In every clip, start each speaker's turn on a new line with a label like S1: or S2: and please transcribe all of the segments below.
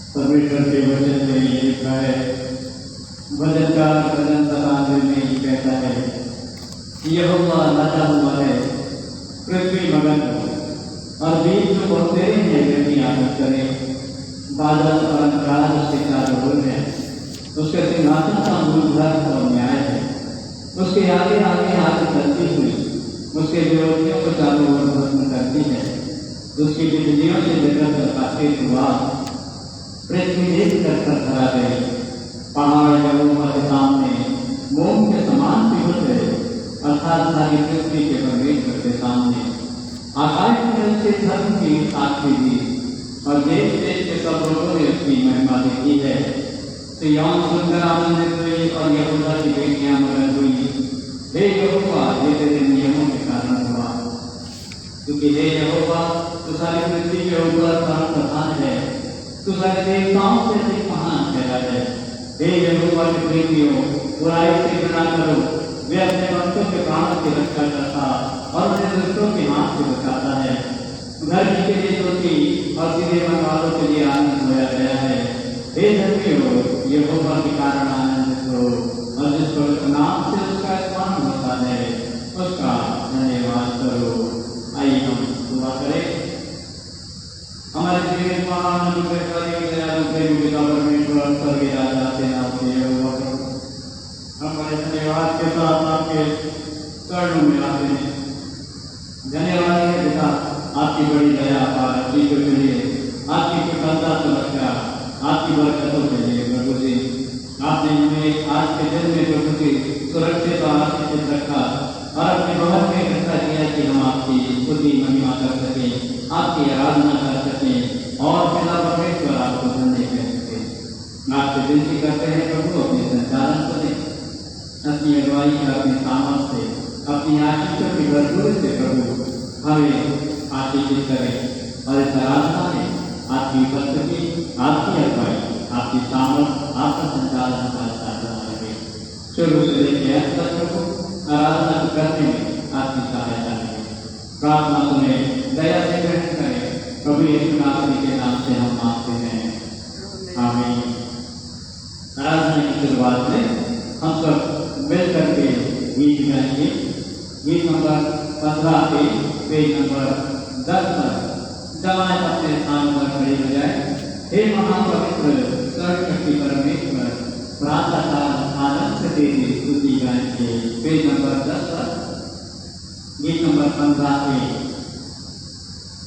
S1: परमेश्वर के वचन में ये लिखा है, भजनकार भजन 97 में ये कहता है कि यहोवा लगा हुआ है, पृथ्वी मगन हो और बीज जो बोलते हैं वे भी आनंद करें। बादल और अंधकार उसके चारों ओर है, उसके सिंहासन का मूल धर्म और न्याय है। उसके आगे आगे आग चलती हुई उसके विरोधियों को चारों ओर भस्म करती है। उसकी बिजलियों से जगत काफी हुआ, पृथ्वी देख कर भरा गई। पहाड़ यहोवा के सामने मोम के समान पिघल गए, अर्थात सारी पृथ्वी के परमेश्वर के सामने। आकाश ने उसके धर्म की साक्षी दी और देश देश के सब लोगों ने उसकी महिमा देखी है। सिय्योन सुनकर आनंदित हुई और यहूदा की बेटियां मगन हुई। हे यहोवा, ये तेरे नियमों के कारण हुआ, क्योंकि हे यहोवा तू सारी पृथ्वी के ऊपर परम प्रधान है, तू सारे देवताओं से अधिक महान ठहरा है। हे यहोवा के प्रेमियों, बुराई से घृणा करो। वे अपने भक्तों के प्राणों की रक्षा करता और उन्हें दुष्टों के हाथ से बचाता है। धर्मी के लिए ज्योति और सीधे मन वालों के लिए आनंद होया गया है। हे धर्मियों, यहोवा के कारण आनंदित हो और जिस पवित्र नाम से उसका स्मरण होता है उसका धन्यवाद करो। आइए हम दुआ करें। हमारे जीवन महान अनुग्रहकारी दयालु प्रेम पिता परमेश्वर स्वर्गीय राजा के नाम से यहोवा प्रभु, हम बड़े धन्यवाद के साथ आपके चरणों में आते हैं। धन्यवाद है पिता, आपकी बड़ी दया पारखी के लिए, आपकी कृपालता सुरक्षा, आपकी बरकतों के लिए प्रभु जी। आपने हमें आज के दिन में प्रभु जी सुरक्षित और आशीषित रखा और अपने भवन में इकट्ठा किया कि हम आपकी स्तुति महिमा कर सकें, आपकी आराधना कर सकें और पिता परमेश्वर आपको धन्य कह सकें। आपसे विनती करते हैं प्रभु, अपने संचालन को दें, अपनी अगुवाई और अपनी सामर्थ से, अपनी आशीषों की भरपूरी से प्रभु हमें आशीषित करें और इस आराधना में आपकी उपस्थिति, आपकी अगुवाई, आपकी सामर्थ, आपका संचालन हमारे साथ बना रहे। शुरू से लेकर अंत तक प्रभु आराधना करने में आपकी सहायता करें। प्रार्थना सुने, दया से ग्रहण करें। प्रभु यीशु मसीह के नाम से हम मांगते हैं, आमीन। आराधना की शुरुआत में हम सब मिल करके गीत गाएंगे। गीत नंबर 15 पे पेज नंबर 10 पर जवान अपने स्थान पर खड़े हो जाए। हे महापवित्र सर्वशक्ति परमेश्वर, प्रातःकाल आनंद से तेरी स्तुति गाएंगे। पेज नंबर 10 पर गीत नंबर 15 पे।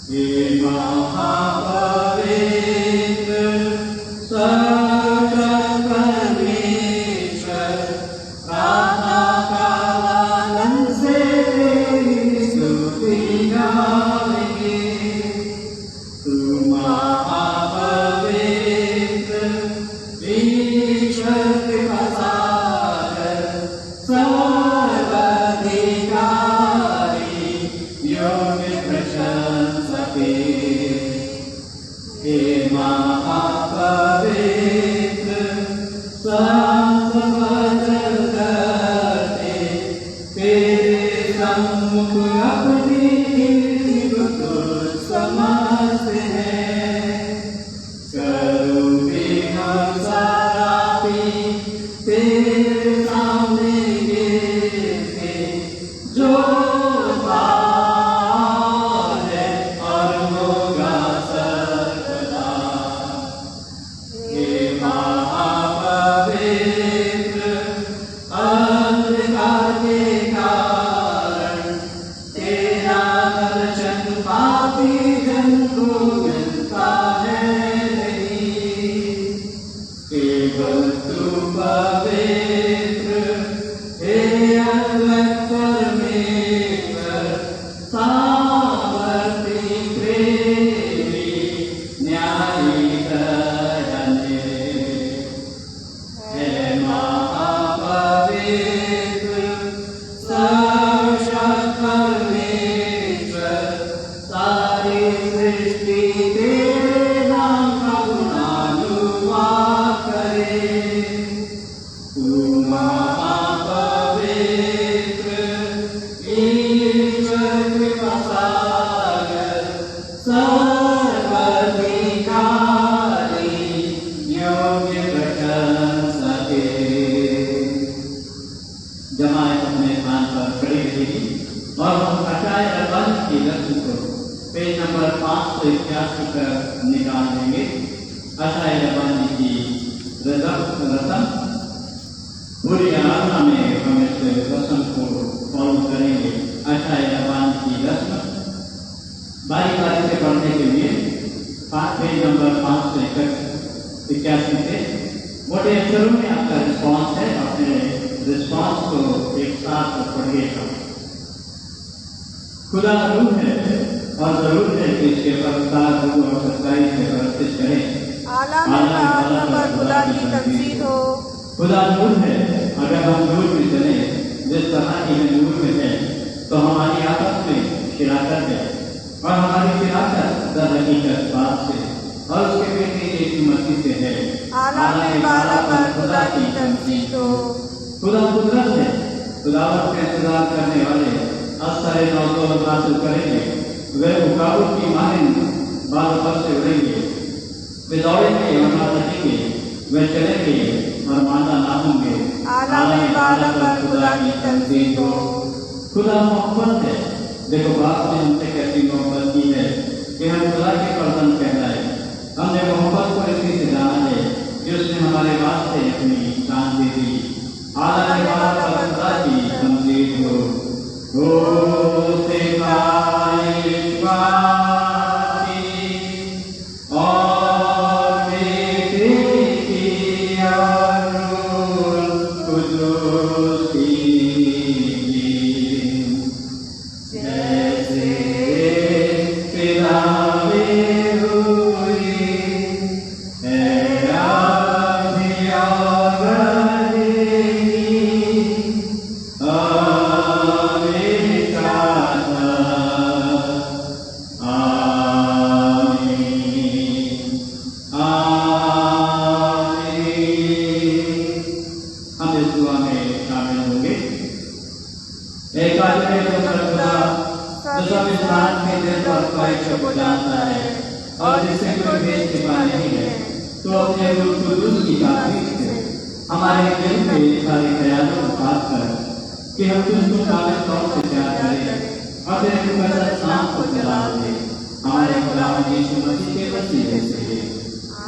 S1: हे महापवित्र
S2: सर्वदा
S1: कर निकाल देंगे। आशाए रब्बानी की रसम पूरी आराधना में हम इस रस्म को फॉलो करेंगे। आशाए रब्बानी की रस्म बारी बारी से पढ़ने के लिए पेज नंबर 581 से मोटे अक्षरों में आपका रिस्पॉन्स है। अपने रिस्पॉन्स को एक साथ पढ़िएगा। खुदा रूह है और जरूर है कि इसके परवरदिगार रूह और सच्चाई से परस्तिश करें।
S2: आला पर खुदा की तमजीद हो।
S1: खुदा नूर है, अगर हम नूर में चले जिस तरह की हम नूर में है तो हमारी आपस में शिराकत है और हमारी शिराकत दर हकीकत बात से और उसके बेटे एक मसीह से है।
S2: आला पर खुदा की तमजीद हो।
S1: खुदा कुदरत है, खुदावत का इंतजार करने वाले असरे नौजवान हासिल करेंगे। वे मुकाबले की मानिंद बालों पर से उड़ेंगे। वे दौड़ेंगे और ना थकेंगे, वे चलेंगे और मांदा ना होंगे।
S2: आला पर खुदा की तमजीद हो।
S1: खुदा मोहब्बत है। देखो बाप ने हमसे कैसी मोहब्बत की है कि हम खुदा के पर्सन कहलाए। हमने मोहब्बत को इसी से जाना है कि उसने हमारे वास्ते अपनी जान दे दी। आला पर खुदा की तमजीद हो। हमारे दिल में सारे ख्यालों को साफ कर कि हम तुझको काबिल तौर से प्यार करें और तेरे मुकद्दस नाम को जलाल दें। हमारे खुदावंद यीशु मसीह के वसीले से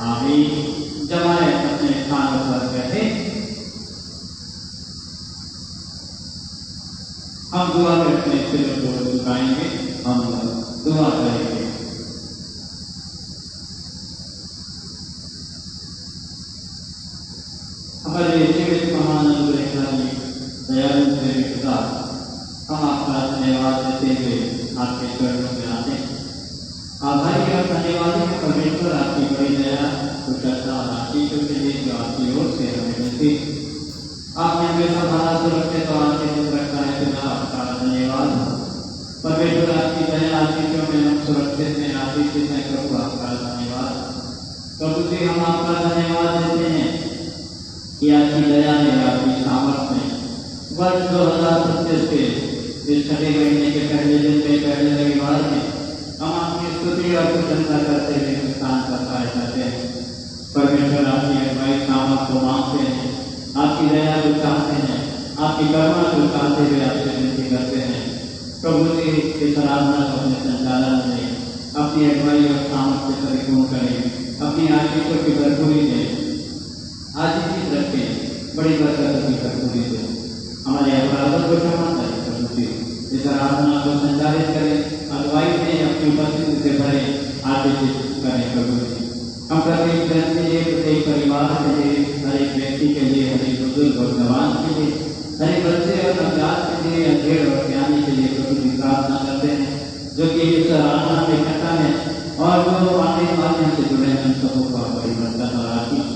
S1: आमीन। जमात अपने स्थान पर बैठे। हम दुआ में अपने सिर को झुकाएंगे। हम दुआ करेंगे। हमारे जीवित महान अनुग्रहकारी दयालु प्रेमी खुदा, हम आपका धन्यवाद देते हुए आपके चरणों में आते हैं। आभारी और धन्यवादी है परमेश्वर आपकी बड़ी दया, कुशलता और आशीषों के लिए जो आपकी ओर से हमें मिलती। आपने हमेशा हमारा सुरक्षित और आशीषित रखा है। खुदा आपका धन्यवाद परमेश्वर, आपकी दया आशीषों में हम सुरक्षित हैं, आशीषित हैं। प्रभु आपका धन्यवाद। प्रभु जी हम आपका धन्यवाद देते हैं कि आपकी दया में, आपकी सामर्थ्य में वर्ष 2025 के इस छठे महीने के पहले दिन में, पहले रविवार में हम आपकी स्तुति और प्रशंसा करते हुए स्थान पर पाए जाते हैं। परमेश्वर आपकी अगुवाई सामर्थ को मांगते हैं, आपकी दया को चाहते हैं, आपकी करुणा को चाहते हुए आपसे विनती करते हैं। प्रभु जी इस आराधना को अपने संचालन में अपनी अगुवाई और सामर्थ्य से परिपूर्ण करें, अपनी आशीषों की भरपूरी दें, आज चीज रखें, बड़ी बरकत की भरपूरी दें। हमारे अपराधों को क्षमा करें। प्रभु जी इस आराधना को संचालित करें, अगुवाई में अपनी उपस्थिति से भरे, आशीषित करें। प्रभु जी हम प्रत्येक जन के लिए, प्रत्येक परिवार के लिए, हर एक व्यक्ति के लिए, हर एक बुजुर्ग और जवान के लिए, हर एक बच्चे और नवजात के लिए, अंधेड़ और ज्ञानी के लिए प्रभु जी प्रार्थना करते हैं जो कि इस आराधना में इकट्ठा है और जो ऑनलाइन माध्यम से जुड़े हैं। उन सबों का परिवर्तन और आशीष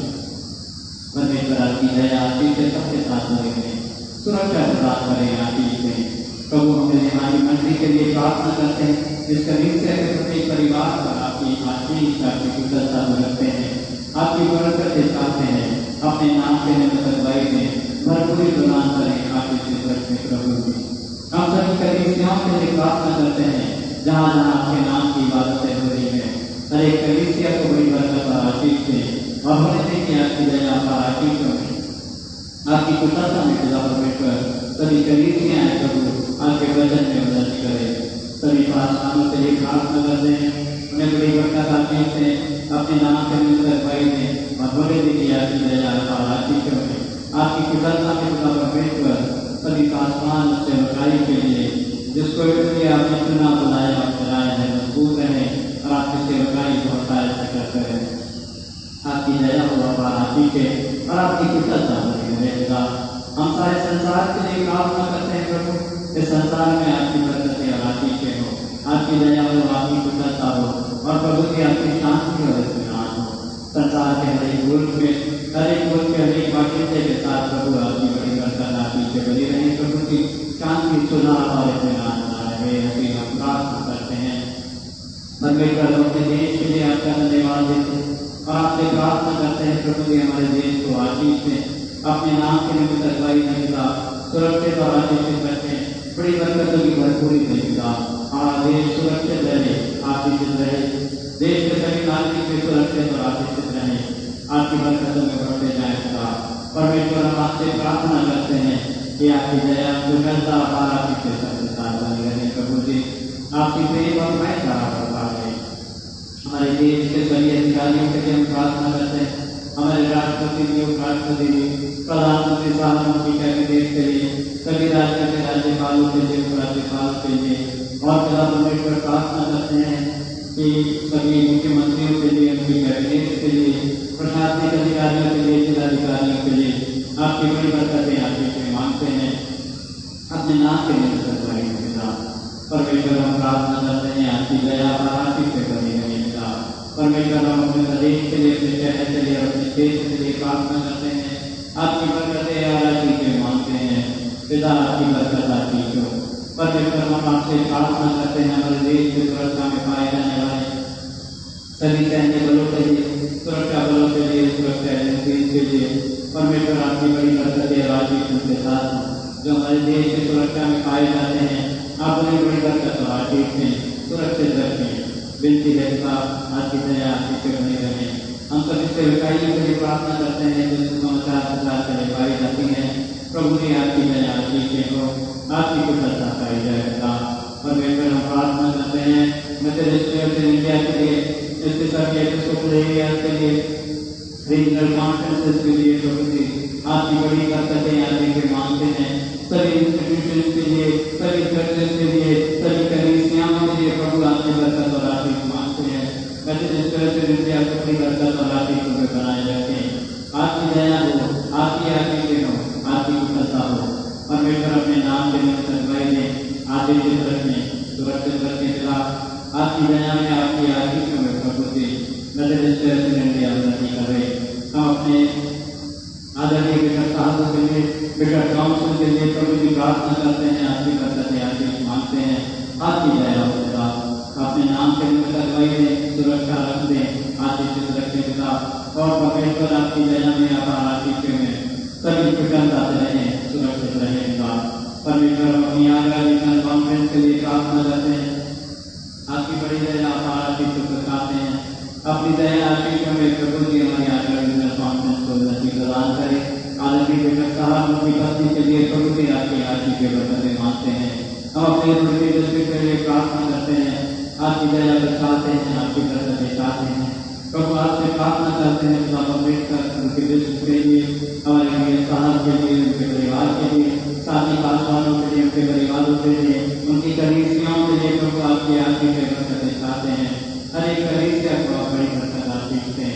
S1: परमेश्वर आपकी दया आशीष से सबके साथ रहेंगे, सुरक्षा प्रदान करें। आशीष में प्रभु हमें हमारी मंडली के लिए प्रार्थना करते हैं। इस कलीसिया के प्रत्येक परिवार पर आपकी आशीष, आपकी कुशलता रखते हैं, आपकी बरकत चाहते हैं। अपने नाम के निमित्त में भरपूरी प्रदान करें। आशीष रखें प्रभु जी। हम सभी कलीसियाओं के लिए प्रार्थना करते हैं जहाँ जहाँ आपके नाम की इबादतें हो रही है। हर एक कलीसिया को बड़ी बरकत और आशीष दें और होने दें कि आपकी दया और आशीष में, आपकी कुशलता में खुदा परमेश्वर सभी कलीसियां प्रभु आपके वचन में उन्नति करें। सभी प्रार्थनाओं के लिए प्रार्थना करते हैं उन्हें बड़ी बरकत आशीष से अपने नाम के अनुसार भाई ने और बोले दी कि आपकी दया और आशीष में आपकी कृपा के खुदा परमेश्वर सभी का आसमान उससे बचाई के लिए जिसको इसलिए आपने चुना बुलाया और चलाया है मजबूत रहे और आपकी सेवकाई बहुत सारे करते रहे। आपकी दया हो अपार आशीष है और आपकी कृपा रहेगा। हम सारे संसार के लिए प्रार्थना करते हैं प्रभु इस संसार में आपकी बरकतें और आशीष हो, आपकी दया हो, आपकी कृपा हो और प्रभु की आपकी शांति और इत्मीनान हो। संसार के हर एक मुल्क के हर एक बाशिंदे के साथ प्रभु आपकी बड़ी बरकत आशीष से बनी रहे। प्रभु की शांति सुधार और इत्मीनान बना रहे। ऐसी हम प्रार्थना करते हैं। परमेश्वर अपने देश के लिए आपका धन्यवाद देते हैं और आपसे प्रार्थना करते हैं प्रभु जी हमारे देश को आशीष दें, अपने नाम के निमित्त अगुवाई देगा, सुरक्षित और आशीषित रखें, बड़ी बरकतों की भरपूरी देगा। हमारा देश सुरक्षित रहे, आशीषित रहे, देश के सभी नागरिक भी सुरक्षित और आशीषित रहे, आपकी बरकतों में बढ़ते जाएगा। परमेश्वर हम आपसे प्रार्थना करते हैं कि आपकी दया सुगंधा अपार आशीष से सबके साथ बनी रहे। प्रभु जी आपकी प्रेम और मैं हमारे देश के सभी अधिकारियों के लिए हम प्रार्थना करते हैं। हमारे राष्ट्रपति जी, उपराष्ट्रपति जी, प्रधानमंत्री साहब, मंत्री कैबिनेट के लिए, सभी राज्यों के राज्यपालों के लिए, उपराज्यपालों के लिए और खुदा परमेश्वर प्रार्थना करते हैं कि सभी मुख्यमंत्रियों के लिए, उनकी कैबिनेट के लिए, प्रशासनिक अधिकारियों के लिए, जिलाधिकारियों के लिए आपकी बड़ी बरकतें आशीष मांगते हैं। अपने नाम के लिए परमेश्वर हम प्रार्थना करते हैं आपकी दया और आशीष से बनी रहेगा। परमेश्वर हम अपने प्रदेश के लिए, अपने शहर के लिए, अपने देश के लिए प्रार्थना करते हैं। आपकी बरकतें और आशीष मांगते हैं। पिता आपकी बरकत आशीष हो। परमेश्वर हम आपसे प्रार्थना करते हैं हमारे देश की सुरक्षा में पाए जाने वाले सभी सैन्य बलों के लिए, सुरक्षा बलों के लिए, सुरक्षा एजेंसी के लिए परमेश्वर आपकी बड़ी बरकतें और आशीष उनके साथ जो हमारे देश की सुरक्षा में पाए जाते हैं। आप उन्हें बड़ी बरकत और आशीष में सुरक्षित रखें। विनती देवता आपकी दया आशीष से बनी रहे। हम सभी सेवकाइयों के लिए प्रार्थना करते हैं जो समाचार प्रचार के लिए पाई जाती है। प्रभु जी आपकी दया आशीष हो, आपकी कृपा पाई जाएगा। परमेश्वर हम प्रार्थना करते हैं मेथोडिस्ट इंडिया के लिए, इसके सभी एपिस्कोपल एरिया के लिए, रीजनल कॉन्फ्रेंसेस के लिए प्रभु जी आपकी बड़ी बरकतें आने के मांगते हैं। सभी इंस्टीट्यूशन के लिए, सभी चर्चेस के लिए, सभी कलीसियाओं के लिए प्रभु आपकी बरकत और आशीष मांगते हैं। मेथोडिस्ट चर्च इंडिया को बड़ी बरकत और आशीष में बनाए रखें। आपकी दया हो, आपकी आशीष हो, आपकी कृपा हो। परमेश्वर अपने नाम के निमित्त में आशीषित रखें, सुरक्षित रखें। खिलाफ आपकी दया में, आपकी आशीष में प्रभु जी मेथोडिस्ट चर्च इंडिया उन्नति करे। हम अपने आदरणीय बिशप साहब के लिए, बिशप काउंसिल के लिए प्रभु जी प्रार्थना करते हैं। आपकी बरकतें आशीष मांगते हैं। आपकी दया हो पिता, अपने नाम के निमित्त अगुवाई में सुरक्षा रख दें, आशीषित रखें पिता। और परमेश्वर आपकी दया में, अपार आशीष में सभी प्रसन्नता से रहें, सुरक्षित रहें पिता। परमेश्वर हम अपनी आगामी कॉन्फ्रेंस के लिए प्रार्थना करते हैं। आपकी बड़ी दया अपार आशीष को बताते हैं। अपनी दया आशीष में प्रभु जी हमारी आगामी कॉन्फ्रेंस को उन्नति प्रदान करें। आदरणीय बिशप साहब उनकी पत्नी के लिए प्रभु जी आपकी आशीष के बरकतें मांगते हैं। हम अपने डिस्ट्रिक्ट के लिए प्रार्थना करते हैं। आपकी दया बचाते हैं, आपकी बरकतें चाहते हैं। प्रभु आपसे प्रार्थना करते हैं अम्बेडकर उनके डिस्ट्रिक्ट के लिए, हमारे साहब के लिए, उनके परिवार के लिए, साथी पासवानों के लिए, उनके परिवारों के लिए, उनकी कलीसियाओं के लिए प्रभु आपकी आशीष के बरकतें चाहते हैं। हर एक कलीसिया को आप बड़ी बरकत आशीष दें।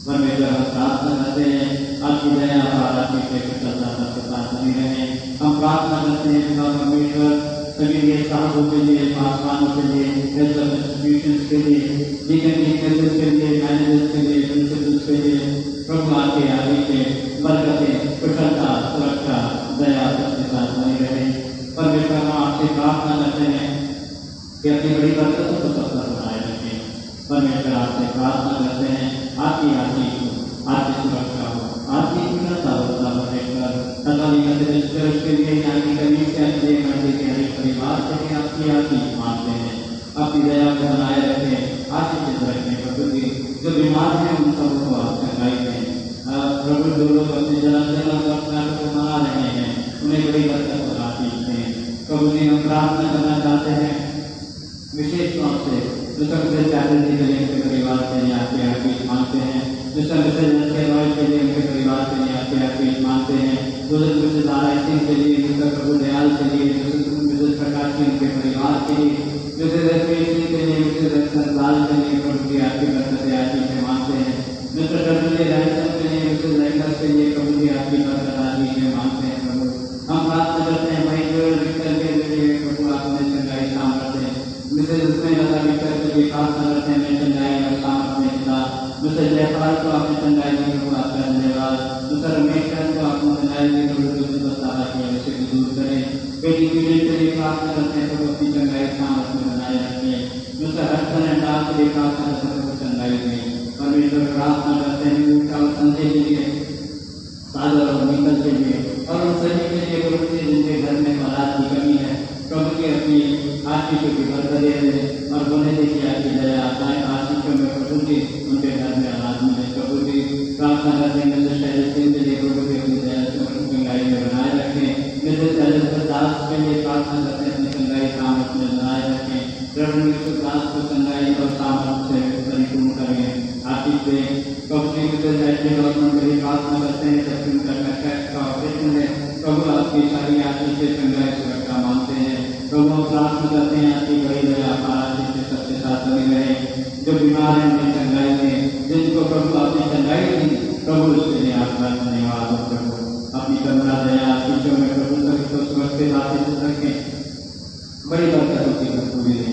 S1: परमेश्वर हम प्रार्थना करते हैं आपकी दया और आशीष के कृपा सबके साथ बनी रहे। हम प्रार्थना करते हैं परमेश्वर सभी के साहबों के लिए, पासवानों के लिए, हेल्थ इंस्टीट्यूशंस के लिए, डीकन डीकनेसेस के लिए, मैनेजर्स के लिए, प्रिंसिपल्स के लिए प्रभु आपके आगे के बरकतें, कुशलता, सुरक्षा, दया सबके साथ बनी रहे। परमेश्वर हम आपसे प्रार्थना करते हैं कि अपनी बड़ी बरकतों को सबका बनाए रखें। परमेश्वर आपसे प्रार्थना करते हैं आपकी आशीष हो, आपकी सुरक्षा हो, आपकी कृपा हो। परमेश्वर चर्च के लिए, यहाँ की कलीसिया के लिए, मंदिर के हर परिवार के लिए आपकी आशीष मांगते हैं। अपनी दया को बनाए रखें, आशीषित रखें। प्रभु जी जो बीमार हैं उन सबको आप चंगाई दें। प्रभु जो लोग अपने जन्मदिन और वर्षगांठ को मना रहे हैं उन्हें बड़ी बरकत और आशीष दें। प्रभु जी हम प्रार्थना करना चाहते हैं विशेष तौर से जो सबसे चादर के लिए उनके परिवार के लिए आपके आशीष मांगते हैं, जो सबसे नशे रॉयल के लिए उनके परिवार के लिए आपके आशीष मांगते हैं, जो सबसे दारा सिंह के लिए उनका प्रभु दयाल के लिए, जो प्रकाश के उनके परिवार के लिए, जो रजनीश सिंह के लिए, जो रतनलाल के लिए प्रभु की आपकी बरकत से आशीष मांगते हैं, जो डब्ल्यू रायसन के लिए, जो लाइनर के लिए प्रभु की आपकी बरकत आशीष मांगते हैं। प्रभु हम प्रार्थना करते हैं भाई जो विक्टर के लिए प्रभु आपने चंगाई सामर्थ्य है, मिसेज उसमें लगा विक्टर के लिए प्रार्थना करते हैं मैं चंगाई और सामर्थ्य पिता, मिसेज जयपाल को आपने चंगाई दी प्रभु आपका धन्यवाद, दूसरा रमेश्वर को आपने चंगाई दी प्रभु जो सारा की उसे दूर करें, बेटी पीढ़ी के लिए प्रार्थना करते हैं प्रभु अपनी चंगाई सामर्थ्य बनाए रखें, दूसरा हर्षण एंड डाल के लिए प्रार्थना करते हैं प्रभु चंगाई दें, परमेश्वर प्रार्थना करते हैं उनका संजय के लिए, सागर और निकल के लिए और उन सभी के लिए प्रभु जी जिनके घर में औलाद की कमी है, प्रभु की अपनी आशीषों की बरकत दे और बोले देखिए आपकी दया आशाएं आशीषों में प्रभु जी उनके घर में औलाद मिले। प्रभु जी प्रार्थना करते हैं मिस्टर शैलेश सिंह के लिए प्रभु की अपनी दया से उनकी चंगाई में बनाए रखें, मिस्टर शैलेश दास के लिए प्रार्थना करते हैं अपनी चंगाई सामर्थ में बनाए रखें, प्रभु यीशु दास को चंगाई और सामर्थ से परिपूर्ण करें आशीष दें। प्रभु जी मिस्टर जैसे गवर्नमेंट के लिए प्रार्थना करते हैं जबकि उनका कॉन्ट्रैक्ट का ऑपरेशन है, प्रभु आपकी सारी आशीष से चंगाई सुरक्षा मांगते हैं, प्रभु हम प्रार्थना करते हैं आपकी बड़ी दया आशीष से सबके साथ बनी रहे, जो बीमार हैं उन्हें चंगाई दें, जिनको प्रभु आपने चंगाई दी प्रभु उसके लिए आपका धन्यवाद हो। प्रभु अपनी करुणा दया आशीषों में प्रभु सभी को सुरक्षित आशीष रखें, बड़ी बरकतों की भरपूरी दें,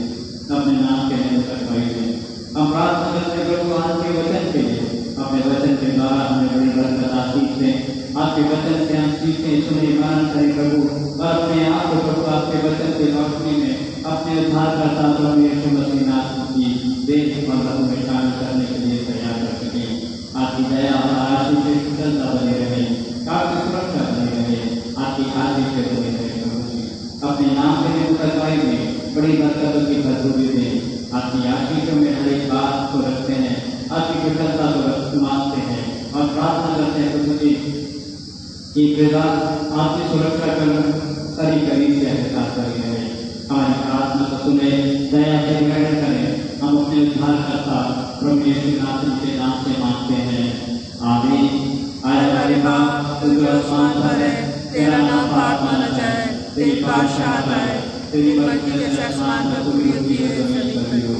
S1: अपने नाम के लिए सरकारी दें। हम प्रार्थना करते हैं प्रभु आपके वचन के लिए, अपने वचन के द्वारा हमें बड़ी बरकत आशीष दें, आपके वचन से हम सीखें सुने मान करें प्रभु और अपने आप को प्रभु आपके वचन के रोशनी में अपने उद्धारकर्ता प्रभु यीशु मसीह नाथ की देश और प्रभु में शामिल करने के लिए तैयार कर सकें। आपकी दया और आशीष से कुशलता बनी रहे, आपकी सुरक्षा बनी रहे, आपकी आशीष से बनी रहे। प्रभु जी अपने नाम के लिए उतरवाई में बड़ी बरकतों की भरपूरी दें, आपकी आशीषों में हर एक बात को रखते हैं, आपकी कुशलता को मांगते हैं और प्रार्थना करते हैं प्रभु जी कि वेदा आपकी सुरक्षा करना सारी करीब से एहसास करी रहे, हमारी प्रार्थना को सुने, दया से ग्रहण करें। हम अपने उद्धारकर्ता प्रभु यीशु के नाम से मांगते हैं, आमीन। आए हमारे बाप तू जो आसमान पर है, तेरा नाम पाक माना जाए, तेरी बादशाहत आए, तेरी मर्जी जैसे आसमान पर पूरी होती है जमीन पर भी हो।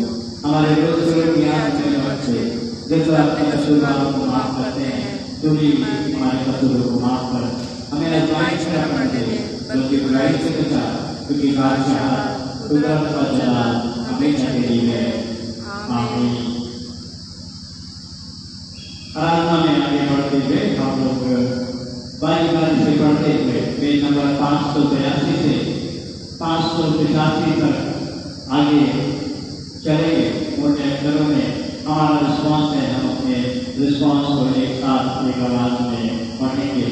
S1: हमारे रोज की आज में बख्शे, जिस अपने कसूरवारों को माफ करते हैं, तू भी हमारे कसूरों को माफ कर, हमें आजमाइश में न पड़ने दे, बल्कि बुराई से बचा, क्योंकि बादशाह कुदरत और जलाल हमेशा तेरी है। आमीन। आराधना में आगे बढ़ते हुए हम लोग बाई बारी से पढ़ते हुए पेज नंबर 582 से 585 तक आगे चलेंगे। मोटे अक्षरों में हमारा रिस्पॉन्स है, हम अपने रिस्पॉन्स को एक साथ एक आवाज में पढ़ेंगे।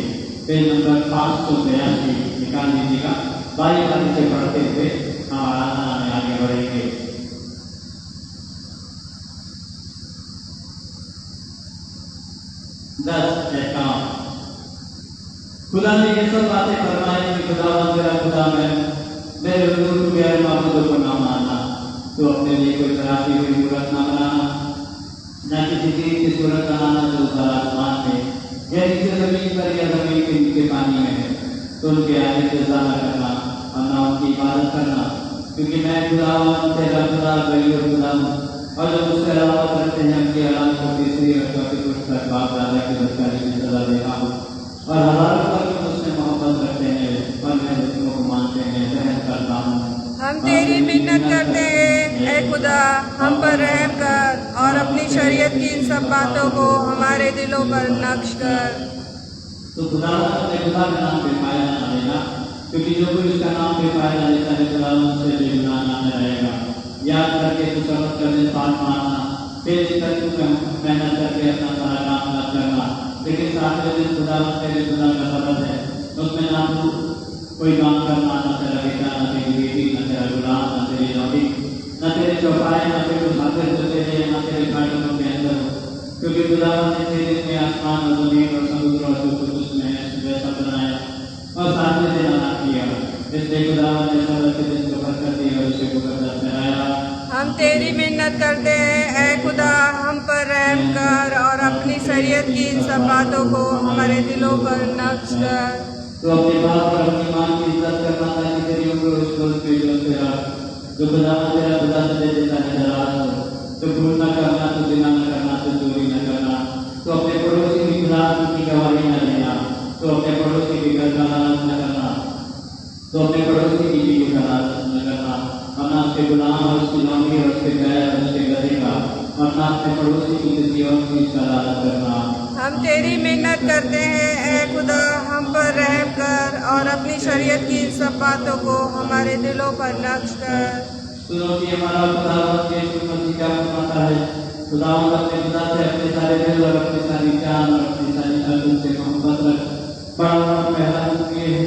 S1: पेज नंबर 582 निकाल लीजिएगा। बाई बारी से पढ़ते हुए हम आराधना में आगे बढ़ेंगे। खुदा ने ये सब बातें फरमाई कि खुदावंद तेरा खुदा मैं मेरे हुजूर को गैर माबूदों को ना मानना, तो अपने लिए कोई तराशी हुई मूरत ना बनाना, न किसी चीज की सूरत बनाना जो ऊपर आसमान में या नीचे जमीन पर या जमीन के नीचे पानी में है, तो उनके आगे से ज़्यादा करना और न उनकी इबादत करना, क्योंकि मैं खुदावंद तेरा खुदा गरीब खुदा हूँ। और जो मुझसे अलावा करते हैं उनकी अलावा को तीसरी और चौथी पुस्तक बाप दादा की बदकारी की सजा देता हूँ। और हजारों पर जो मुझसे मोहब्बत रखते हैं और मैं दुश्मनों को मानते हैं सहन करता हूँ।
S2: हम तेरी मिन्नत करते हैं ऐ खुदा, हम पर रहम कर और अपनी शरीयत की इन सब बातों को हमारे दिलों पर नक्श कर।
S1: तो खुदा अपने खुदा का नाम पे पाया ना लेना, क्योंकि जो कोई उसका नाम पे पाया लेता है खुदा उससे बेगुनाह नाम रहेगा। याद करके तो समझ कर दिन पाठ मानना, फिर मेहनत करके अपना सारा काम न करना, लेकिन सातवें दिन खुदा तेरे खुदा का सबक है, उसमें ना तू कोई काम करना, न तेरा बेटा, न तेरी बेटी, न तेरा गुलाम, न तेरी नौकरी, न तेरे चौपाए, न तेरे हाथे जो तेरे, न तेरे फाटकों के अंदर हो, क्योंकि खुदा ने तेरे में आसमान और जमीन और समुद्र और जो कुछ उसमें है वैसा बनाया और सातवें दिन आराम किया। इसलिए खुदा ने सबक के दिन को बरकत दी और उसे मुकद्दस ठहराया।
S2: हम तेरी मिन्नत करते हैं, ऐ खुदा हम पर रहम कर और अपनी शरीयत की इन सब बातों को हमारे दिलों पर नक्श कर।
S1: तो अपने बाप और अपनी माँ की इज्जत करना ताकि तेरी उम्र उसको तेरा जो खुदा तेरा खुदा तुझे देता है दराज हो, तो भूल न करना, तो जिना न करना, तो चोरी न करना, तो अपने पड़ोसी की खिलाफ की गवाही न देना, तो अपने पड़ोसी की घर का लालच न करना, तो अपने पड़ोसी की बीवी का लालच न करना, अपना उसके गुलाम और उसकी नौकरी और उसके बैल और उसके गधे का, अपना अपने पड़ोसी की किसी और चीज का लालच करना।
S2: हम तेरी मिन्नत करते हैं, ऐ खुदा हम पर रहम कर और अपनी शरीयत की इन सब बातों को हमारे दिलों पर नक्श कर।
S1: सुनो कि हमारा खुदावंद यीशु मसीह क्या फरमाता है। खुदावंद अपने खुदा से अपने सारे दिल और अपनी सारी जान और अपनी सारी अकल से मोहब्बत रख। बड़ा पहला ये है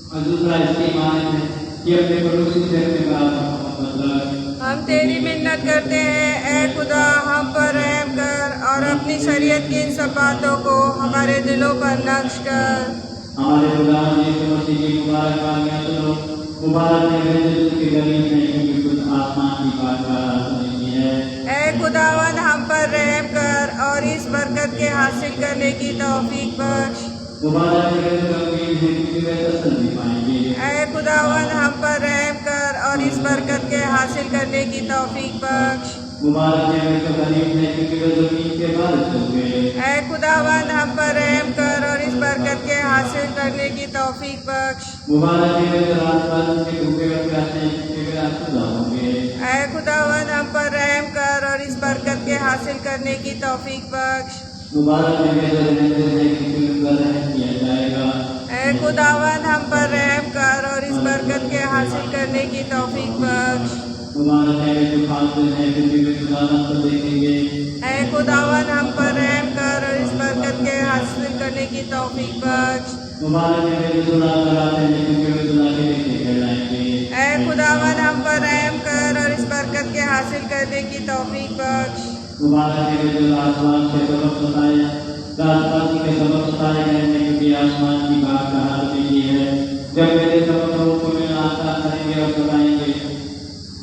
S1: और दूसरा इसकी माने है कि अपने पड़ोसी से अपने बराबर मोहब्बत रख।
S2: हम तेरी मिन्नत करते हैं, ऐ खुदा हम पर रहम कर और अपनी शरीयत की इन सब बातों को हमारे दिलों पर नक्श कर।
S1: हमारे खुदावंद यीशु मसीह की मुबारक बानियां सुनो। मुबारक है वे जो उसके गरीब हैं, क्योंकि खुद आसमान की बादशाह सुनेगी है।
S2: ऐ खुदावंद हम पर रहम कर और इस बरकत के हासिल करने की तौफीक बख्श।
S1: मुबारक है वे जो गमगीन हैं, क्योंकि वे तसल्ली पाएंगे।
S2: ऐ खुदावंद हम पर रहम कर और इस बरकत के हासिल करने की तौफीक बख्श।
S1: मुबारक है वे जो गरीब हैं, क्योंकि वे जमीन के वारिस होंगे।
S2: ऐ खुदावंद हम पर रहम कर और इस बरकत के हासिल करने की तौफीक बख्श।
S1: मुबारक है वे जो राजपाल से भूखे और प्यासे हैं, क्योंकि वे आसूदा होंगे।
S2: ऐ खुदावंद हम पर रहम कर और इस बरकत के हासिल करने की तौफीक बख्श।
S1: मुबारक है वे जो रहते हैं, क्योंकि उनका रहम किया जाएगा।
S2: ऐ खुदावंद हम पर रहम कर और इस बरकत के हासिल करने की तौफीक बख्श।
S1: मुबारक है वे जो खाते हैं, क्योंकि वे खुदावंद को देखेंगे।
S2: ऐ खुदावंद हम पर रहम कर और इस बरकत के हासिल करने की तौफीक बख्श।
S1: मुबारक है वे जो सुलह कराते हैं, क्योंकि वे सुलह के लिए कहलाएंगे।
S2: ऐ खुदावंद हम पर रहम कर और इस बरकत के हासिल करने की तौफीक बख्श।
S1: मुबारक है वे जो आसमान से सबक बताए, राजपाल के सबक बताए गए हैं, क्योंकि आसमान की बात कहा की है। जब मेरे सबक को में आसान करेंगे और बताएंगे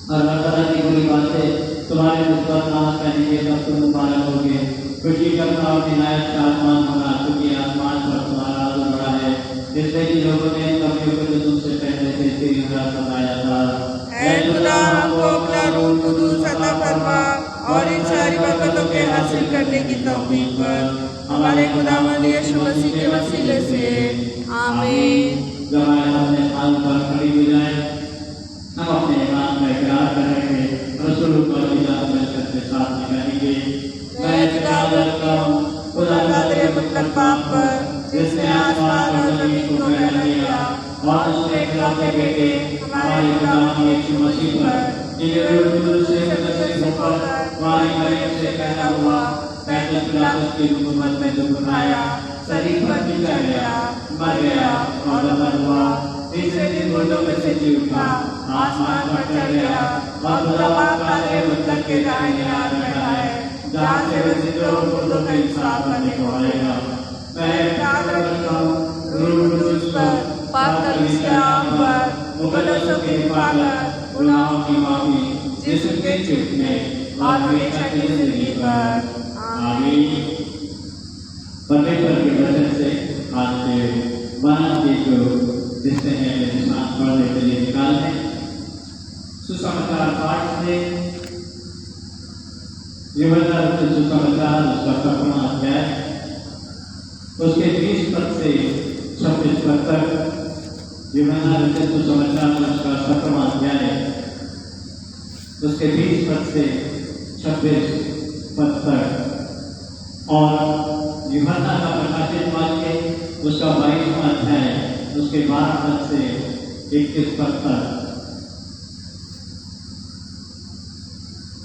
S1: और हर तरह की बुरी बातें तुम्हारे मुझ पर नाश करेंगे, तब तुम मुबारक होगे। खुशी करना और निहायत का आसमान होना, क्योंकि आसमान पर तुम्हारा आदर बड़ा है, जिससे कि लोगों ने कभी को जो तुमसे पहले थे तेरी राह बताया था।
S2: ऐ खुदा हमको अपना रूह कुदूस अता फरमा और इन सारी बरकतों के हासिल करने की तौफीक पर हमारे खुदावंद यीशु मसीह के वसीले से आमीन।
S1: जब हमारे सामने स्थान पर खड़ी हो जाए, हम अपने ईमान का इकरार करेंगे, रसूल पर इजाज़त मिलकर के साथ निकालेंगे। मैं इकरार करता हूँ खुदा कादिर मुतलक बाप पर, जिसने आसमान और ज़मीन को पैदा किया, और उसके इकलौते बेटे हमारे खुदावंद यीशु मसीह पर, जिन्हें रूह कुदूस से मुतस्सिर होकर मारी मरियम से पैदा हुआ, पैंतीस पिलातुस की हुकूमत में दुख उठाया, शरीर पर पीटा गया, मर गया और दफन हुआ, तीसरे दिन मुर्दों में से जी उठा, आसमान पर चढ़ गया और खुदा बाप कादिर मुतलक के दाहिने हाथ बैठा है, जहाँ से वह जिंदों और मुर्दों का इंसाफ करने को आएगा। मैं इकरार करता हूँ रूह कुदूस पर, पाक कलीसिया पर, मुकद्दसों की हिफाजत, गुनाहों की माफी, जिस्म के छूटने और हमेशा की जिंदगी पर। आमीन। परमेश्वर के वचन से आज के वचन की जो जिससे हैं निशान पढ़ने के लिए निकालने सुसमाचार पाठ से यूहन्ना रचित सुसमाचार उसका 7वां अध्याय उसके 20 पद से 26 पद तक। यूहन्ना रचित सुसमाचार उसका 7वां अध्याय उसके 20 पद से 26 पद तक और यूहन्ना का प्रकाशित वाक्य उसका 22वां अध्याय उसके 12 पद से 21 पद तक।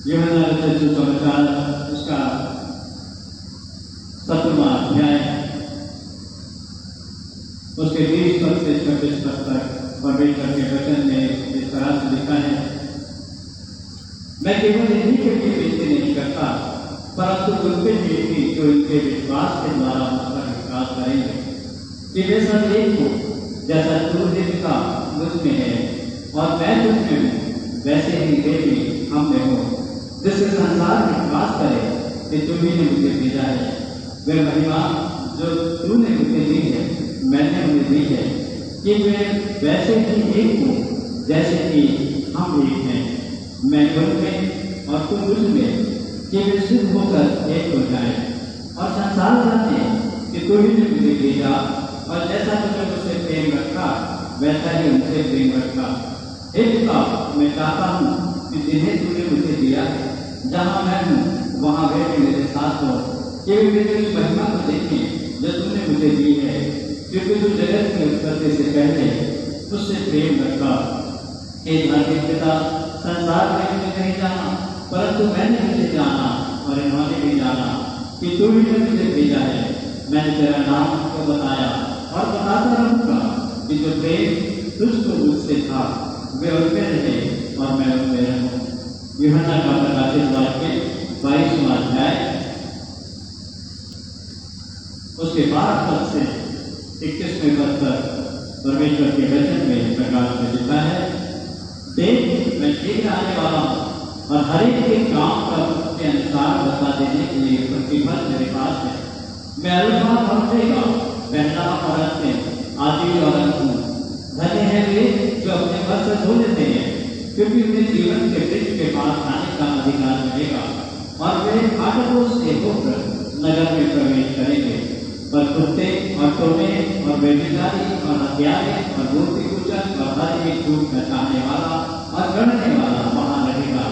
S1: यूहन्ना रचित सुसमाचार उसका 7वां अध्याय उसके 20 पद से 26 पद तक परमेश्वर के वचन में इस तरह से लिखा है, मैं केवल इन्हीं के लिए बेइज्जती नहीं करता, परंतु उनके लिए भी जो इनके विश्वास के द्वारा उस पर विश्वास करेंगे, कि वे सब एक हो, जैसा तू है पिता मुझ में है और मैं तुझ में हूँ, वैसे ही वे भी हम में हो, जिससे संसार विश्वास करे कि तुम ही ने मुझे भेजा है। वे महिमा जो तूने मुझे दी है मैंने उन्हें दी है कि वे वैसे ही एक हो जैसे कि हम एक हैं, मैं उनमें और तुम मुझ में, कि वे सिद्ध होकर एक हो जाए और संसार जाने कि तू ही ने मुझे भेजा और जैसा तुमने मुझसे प्रेम रखा वैसा ही उनसे प्रेम रखा। हे पिता, मैं चाहता हूँ कि जिन्हें तूने मुझे दिया है जहाँ मैं हूँ वहाँ वे भी मेरे साथ हो, कि वे मेरी महिमा को देखें जो तुमने मुझे दी है, क्योंकि तू जगत की उत्पत्ति से पहले उससे प्रेम रखा। हे धार्मिक पिता, संसार में मुझे नहीं जाना परंतु मैंने मुझे जाना और इन्होंने भी जाना कि तू ही ने मुझे भेजा है। मैंने तेरा नाम को बताया और बताता रहूंगा कि जो प्रेम तुझको मुझसे था वे उनमें रहे और मैं उनमें रहूं। यूहन्ना का प्रकाशित वाक्य 22वां अध्याय उसके 12 पद से 21वें पद तक परमेश्वर के वचन में प्रकाश में लिखा है, देख मैं शीघ्र आने वाला हूँ और हर एक के काम पर के अनुसार बता देने के लिए प्रतिफल मेरे पास है। मैं अल्फा और ओमेगा, पहला और अंतिम, आदि और अंत हूँ। धन्य है वे जो अपने वस्त्र धो लेते हैं, क्योंकि उन्हें जीवन के वृक्ष के पास आने का अधिकार मिलेगा और वे फाटकों से होकर नगर में प्रवेश करेंगे। पर कुत्ते और टोने और व्यभिचारी और हत्यारे और मूर्ति पूजक और हर एक झूठ का चाहने वाला और गढ़ने वाला वहां रहेगा।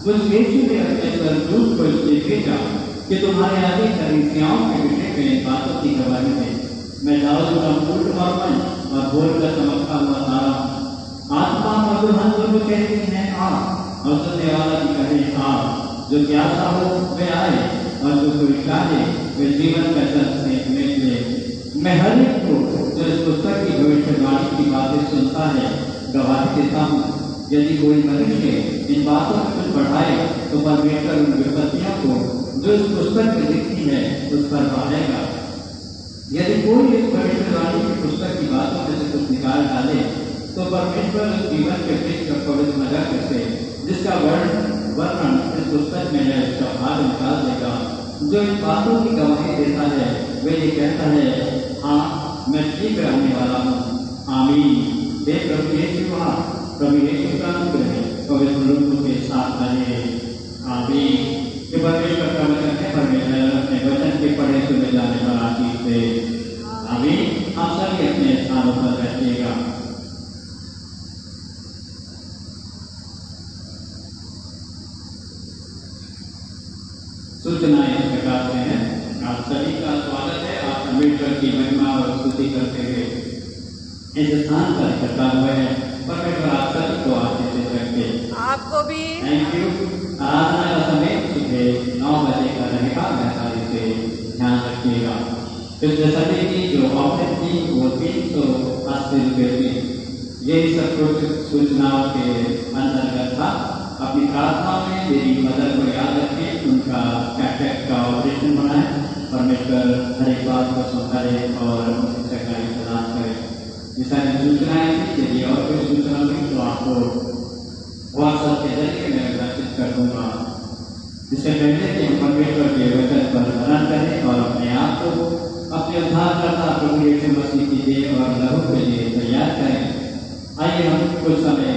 S1: मुझ यीशु ने अपने स्वर्गदूत को इसलिए भेजा कि तुम्हारे आगे फरीसियों के विषय में इन बातों की गवाही दे। मैं दाऊद का मूल और मन और भोर का चमकता हुआ तारा हूँ। आत्मा और दुल्हन दोनों कहती हैं आ, और सुनने वाला भी कहे आ। जो प्यासा हो वे आए और जो कोई चाहे वे जीवन का जल से ले। मैं हर एक को जो इस पुस्तक की भविष्यवाणी की बातें सुनता है गवाही देता हूँ। यदि कोई मनुष्य इन बातों में कुछ बढ़ाए तो परमेश्वर उन विपत्तियों को जो इस पुस्तक में लिखी है उस पर बढ़ाएगा। यदि कोई इस भविष्यवाणी की पुस्तक की बातों में से कुछ निकाल डाले तो परमेश्वर उस जीवन के वृक्ष का पवित्र नगर से जिसका वर्णन इस पुस्तक में है उसका भाग निकाल देगा। जो इन बातों की गवाही देता है वे ये कहता है, हाँ मैं शीघ्र आने वाला हूँ। आमीन। हे प्रभु यीशु, प्रभु यीशु का अनुग्रह पवित्र रूप के साथ रहे। आमीन। ये परमेश्वर का वचन है। परमेश्वर अपने वचन के पढ़े सुने जाने पर आशीष दे। आमीन। आप सभी अपने स्थानों पर बैठिएगा। सूचनाएं इस प्रकार से हैं। आप सभी का स्वागत है। आप परमेश्वर की महिमा और स्तुति करते हुए इस स्थान पर इकट्ठा हुए हैं। परमेश्वर आप सभी को आशीष रखे।
S2: आपको भी
S1: थैंक यू। आराधना का समय सुबह 9 बजे का रहेगा। मेहरबानी से ध्यान रखिएगा। पिछले सदी की जो ऑफर थी वो 380 रुपये थी। यही सब कुछ सूचनाओं के अंतर्गत था। अपनी प्रार्थना में मेरी मदर को याद रखें, उनका कैटरेक्ट का ऑपरेशन होना है। परमेश्वर हर एक बात को सुनता रहे और उनकी सरकारी प्रदान करे। ये सारी सूचनाएं थी। यदि और कोई सूचना हुई तो आपको व्हाट्सएप के जरिए मैं प्रदर्शित कर दूंगा। इससे पहले कि हम परमेश्वर के वचन पर मनन करें और अपने आप को अपने उद्धारकर्ता प्रभु यीशु मसीह की देह और लहू के लिए तैयार करें, आइए हम कुछ समय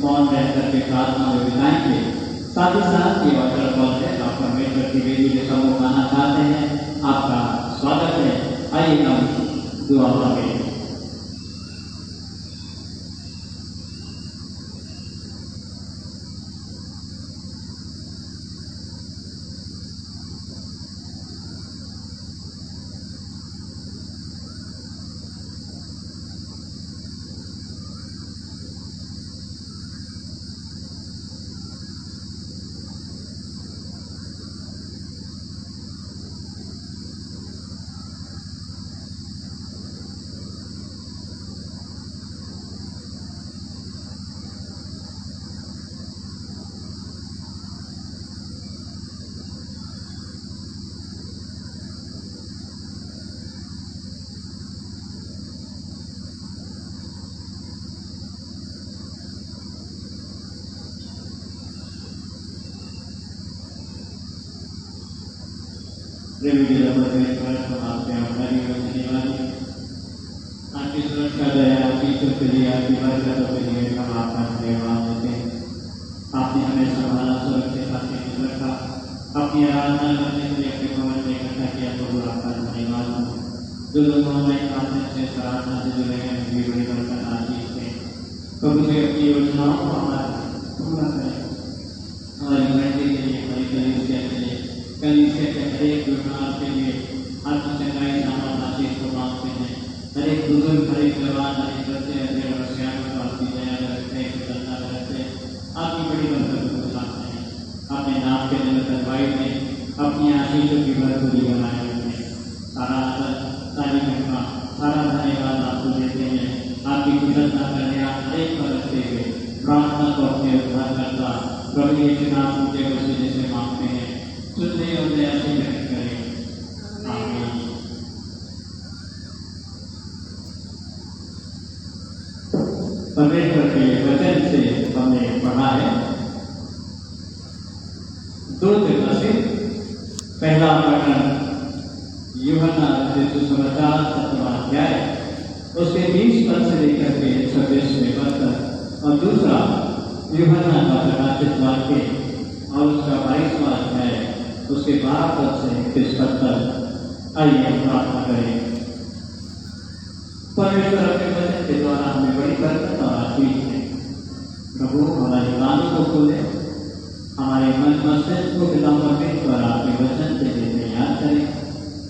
S1: मौन रहकर के प्रार्थना में बिताएंगे। साथ ही साथ ये ऑर्डर कॉल है। आप परमेश्वर की वेदी के सम्मुख आना चाहते हैं, आपका स्वागत है। आइए हम दुआ करें। आपकी सुरक्षा दया आपकी शुक्रिया आपकी बरकतों के लिए हम आपका धन्यवाद देते हैं। आपने हमें संभाला, सुरक्षित आपने रखा, अपनी आराधना करने के लिए अपने भवन में इकट्ठा किया, तो आपका धन्यवाद हो। जो लोग ऑनलाइन माध्यम से प्रार्थना से जुड़े हैं उनकी बड़ी बरकत आशीष है। प्रभु से अपनी योजनाओं को हमारा पूरा करें। हमारी मंडली के लिए, हमारी कलीसिया के लिए, कलीसिया के हरेक विभाग के लिए आपकी चंगाई नामक आशीष को मांगते हैं। हरेक बुजुर्ग, हरेक जवान, हरेक बच्चे, हरेक रसियान को आपकी दया रखते, प्रसन्नता रखते, आपकी बड़ी बरकत को चाहते हैं। अपने नाम के निरंतर वायु में अपनी आशीषों की भरपूरी बनाए रखें। सारा आदर, सारी महिमा, सारा धन्यवाद आपको देते हैं। आपकी कृतज्ञता करने आप हरेक पर रखते हुए प्रार्थना को अपने उद्धारकर्ता प्रभु यीशु नाम के वसीले से मांगते हैं। सुनने और दया से ग्रहण करें। आमीन। परमेश्वर के वचन से हमने पढ़ा है 2 जगह से। पहला पठन यूहन्ना सुसमाचार 7वां अध्याय उसके 20 पद से लेकर के 26वें पद तक, और दूसरा यूहन्ना का प्रकाशित वाक्य और उसका 22वां अध्याय उसके 12 पद से 31 पद तक। आइए प्रार्थना करें। परमेश्वर अपने वचन के द्वारा हमें बड़ी बरकत और आशीष है। प्रभु हमारे कानों को खोले, हमारे मन मस्तिष्क को पिता परमेश्वर आपके वचन से तैयार करें।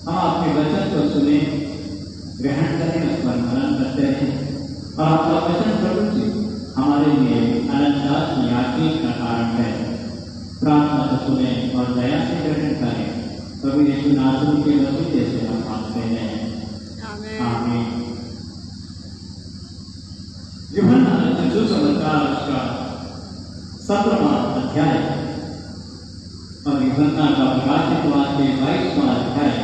S1: हम आपके वचन को सुने, ग्रहण करें, उस पर मनन करते रहें, और आपका वचन प्रभु जी हमारे लिए अनंतकाल की आशीष का कारण है। प्रार्थना को सुने और दया से ग्रहण करें। प्रभु यीशु नासरी के वसीले से हम मांगते हैं। आमीन। यूहन्ना सुसमाचार उसका 17वां अध्याय और यूहन्ना का प्रकाशित वाक्य 22वां अध्याय।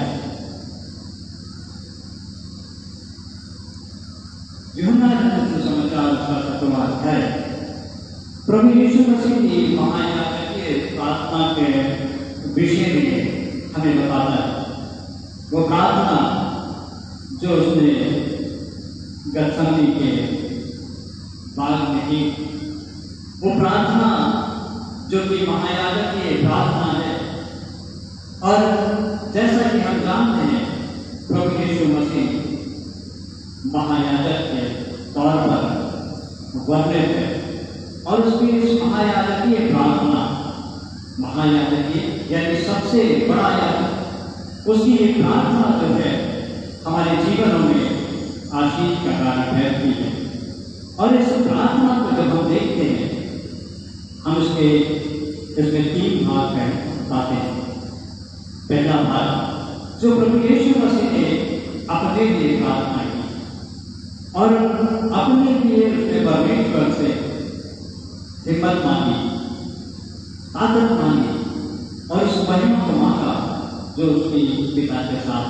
S1: यूहन्ना सुसमाचार उसका 17वां अध्याय प्रभु यीशु मसीह की महायाजकीय प्रार्थना के विषय में हमें बताता है। वो प्रार्थना जो उसने गत्समनी के बाग में की, वो प्रार्थना जो कि महायाजकीय प्रार्थना है। और जैसा कि हम जानते हैं प्रभु यीशु मसीह महायाजक के तौर पर वर्णित है, और उसकी इस महायाजकीय प्रार्थना, महायाजकीय यानी सबसे बड़ा याजक, उसकी ये प्रार्थना जो है हमारे जीवनों में आशीष का कारण ठहरती है। और इस प्रार्थना को जब हम देखते हैं, हम इसमें 3 भाग पाते हैं। पहला भाग जो प्रभु यीशु मसीह ने अपने लिए प्रार्थना की, और अपने लिए उसने परमेश्वर से हिम्मत मांगी, ताकत मांगी, और इस महिमा को मांगा जो उसकी पिता के साथ।